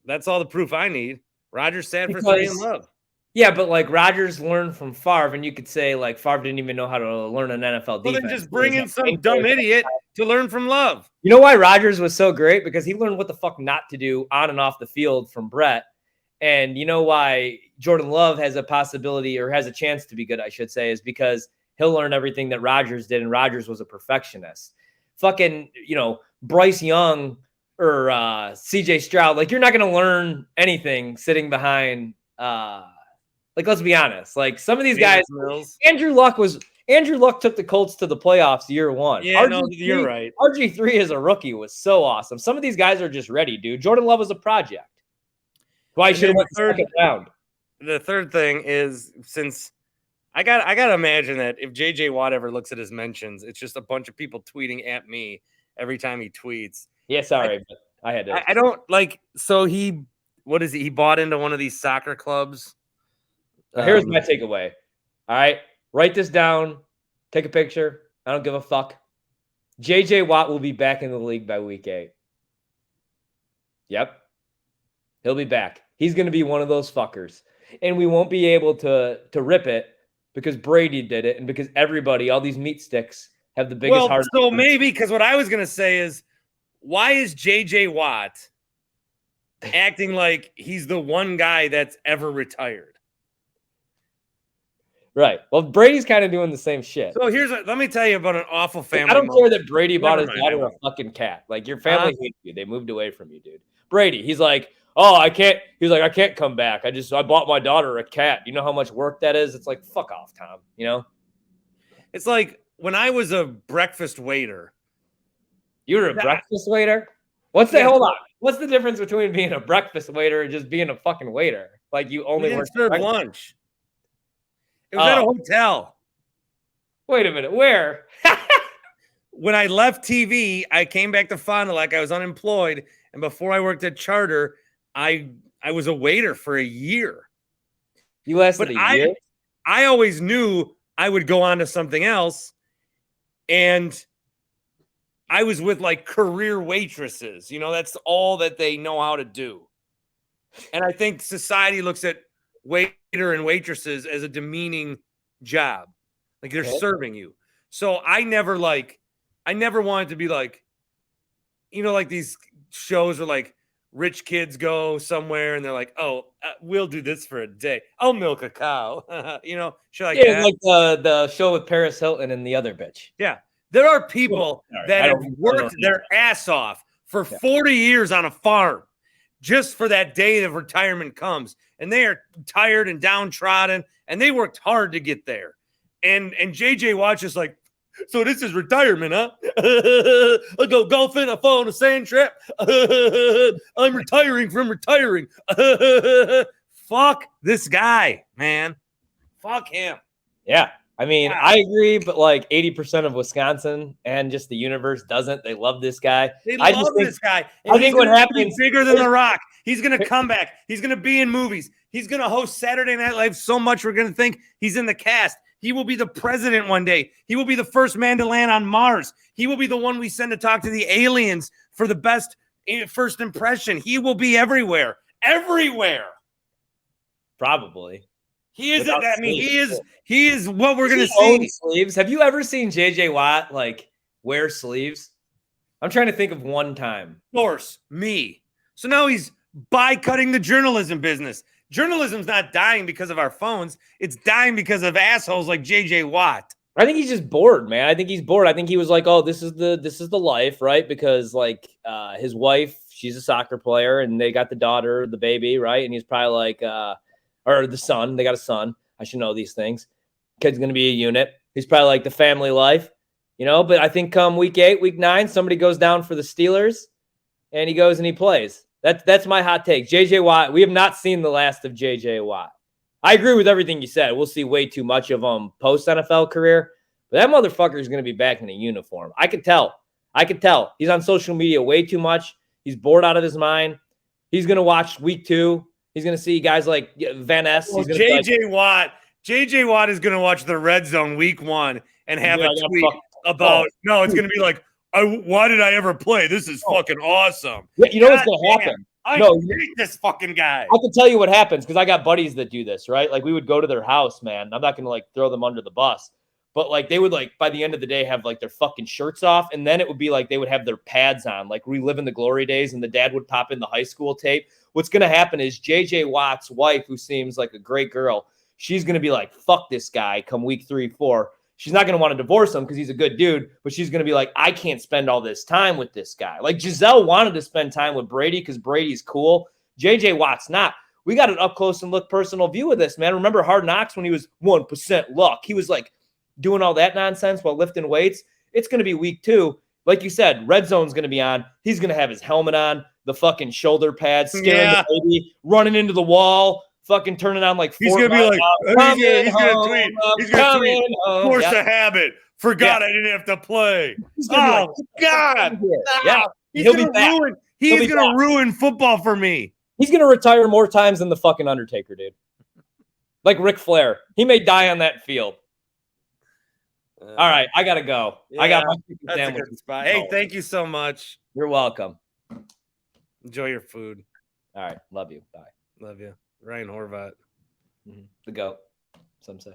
S1: that's all the proof I need. Rodgers sat for 3 in Love.
S2: Yeah, but like Rodgers learned from Favre, and you could say like Favre didn't even know how to learn an NFL defense.
S1: Well, then just bring in some dumb idiot to learn from Love.
S2: You know why Rodgers was so great? Because he learned what the fuck not to do on and off the field from Brett. And you know why Jordan Love has a possibility or has a chance to be good, I should say, is because he'll learn everything that Rodgers did, and Rodgers was a perfectionist. Fucking, Bryce Young or CJ Stroud, like you're not going to learn anything sitting behind Like, let's be honest. Like, some of these
S1: Davis
S2: guys,
S1: Mills.
S2: Andrew Luck took the Colts to the playoffs year one.
S1: Yeah, no, you're right.
S2: RG3 as a rookie was so awesome. Some of these guys are just ready, dude. Jordan Love was a project. Why should have went the second round?
S1: The third thing is, since I gotta imagine that if JJ Watt ever looks at his mentions, it's just a bunch of people tweeting at me every time he tweets.
S2: Yeah, sorry, but I had to.
S1: I don't like. So what is he? He bought into one of these soccer clubs.
S2: Here's my takeaway. All right, write this down. Take a picture. I don't give a fuck. JJ Watt will be back in the league by week 8. Yep, he'll be back. He's going to be one of those fuckers, and we won't be able to rip it because Brady did it, and because everybody, all these meat sticks, have the biggest heart.
S1: So maybe, because what I was going to say is, why is JJ Watt acting like he's the one guy that's ever retired?
S2: Right. Well, Brady's kind of doing the same shit.
S1: So let me tell you about an awful family.
S2: I don't care that Brady bought his daughter a fucking cat. Like, your family hates you. They moved away from you, dude. Brady, he's like, oh, I can't. He's like, I can't come back. I bought my daughter a cat. You know how much work that is? It's like, fuck off, Tom. You know?
S1: It's like when I was a breakfast waiter.
S2: You were a breakfast waiter? Hold on. What's the difference between being a breakfast waiter and just being a fucking waiter? Like, you only work
S1: serve lunch. It was at a hotel.
S2: Wait a minute. Where?
S1: When I left TV, I came back to Fond du Lac. I was unemployed. And before I worked at Charter, I was a waiter for a year.
S2: You lasted a year?
S1: I always knew I would go on to something else. And I was with like career waitresses. You know, that's all that they know how to do. And I think society looks at waiter and waitresses as a demeaning job. Like, they're serving you. So I never wanted to be like, you know, like these shows where like rich kids go somewhere and they're like, oh, we'll do this for a day. I'll milk a cow. You know, shit like that.
S2: Like the show with Paris Hilton and the other bitch.
S1: Yeah. There are people that have worked their ass off for 40 years on a farm just for that day of retirement comes. And they are tired and downtrodden, and they worked hard to get there. And JJ Watt's just like, so this is retirement, huh? I go golfing, I fall on a sand trap. I'm retiring from retiring. Fuck this guy, man. Fuck him.
S2: Yeah. I mean, I agree, but like 80% of Wisconsin and just the universe doesn't. They love this guy.
S1: They love this guy.
S2: I think what happens
S1: is bigger than The Rock. He's going to come back. He's going to be in movies. He's going to host Saturday Night Live so much we're going to think he's in the cast. He will be the president one day. He will be the first man to land on Mars. He will be the one we send to talk to the aliens for the best first impression. He will be everywhere. Everywhere.
S2: Probably.
S1: He isn't. I mean, he is what we're gonna see.
S2: Sleeves. Have you ever seen JJ Watt like wear sleeves? I'm trying to think of one time.
S1: Of course, me. So now he's cutting the journalism business. Journalism's not dying because of our phones. It's dying because of assholes like JJ Watt.
S2: I think he's just bored, man. I think he's bored. I think he was like, oh, this is the life, right? Because like his wife, she's a soccer player, and they got the daughter, the baby, right? And he's probably like or the son. They got a son. I should know these things. Kid's going to be a unit. He's probably like the family life, you know. But I think come week 8, week 9, somebody goes down for the Steelers, and he goes and he plays. That's my hot take. JJ Watt, we have not seen the last of JJ Watt. I agree with everything you said. We'll see way too much of him post-NFL career. But that motherfucker is going to be back in a uniform. I could tell. He's on social media way too much. He's bored out of his mind. He's going to watch week 2. He's going to see guys like Van Ness.
S1: Well, JJ Watt is going to watch the Red Zone week 1 and have a tweet about, no, it's going to be like, why did I ever play? This is fucking awesome.
S2: Yeah, you know what's going to happen?
S1: I hate this fucking guy.
S2: I can tell you what happens because I got buddies that do this, right? Like we would go to their house, man. I'm not going to like throw them under the bus. But like they would like by the end of the day have like their fucking shirts off. And then it would be like they would have their pads on, like reliving the glory days. And the dad would pop in the high school tape. What's going to happen is JJ Watt's wife, who seems like a great girl, she's going to be like, fuck this guy come week 3, 4. She's not going to want to divorce him because he's a good dude. But she's going to be like, I can't spend all this time with this guy. Like Giselle wanted to spend time with Brady because Brady's cool. JJ Watt's not. we got an up close and look personal view of this, man. Remember Hard Knocks when he was 1% luck? He was like doing all that nonsense while lifting weights. It's going to be week 2. Like you said, red zone's going to be on. He's going to have his helmet on, the fucking shoulder pads, scaring the baby, running into the wall, fucking turning on like
S1: he's going to be like, he's going to tweet, force a habit. Forgot I didn't have to play. Oh, God.
S2: Yeah.
S1: He's going to ruin football for me.
S2: He's going to retire more times than the fucking Undertaker, dude. Like Ric Flair. He may die on that field. All right, I got to go. Yeah, I got my
S1: that's a good spot. Hey, thank you so much.
S2: You're welcome.
S1: Enjoy your food.
S2: All right, love you. Bye.
S1: Love you. Ryan Horvat.
S2: The GOAT, some say.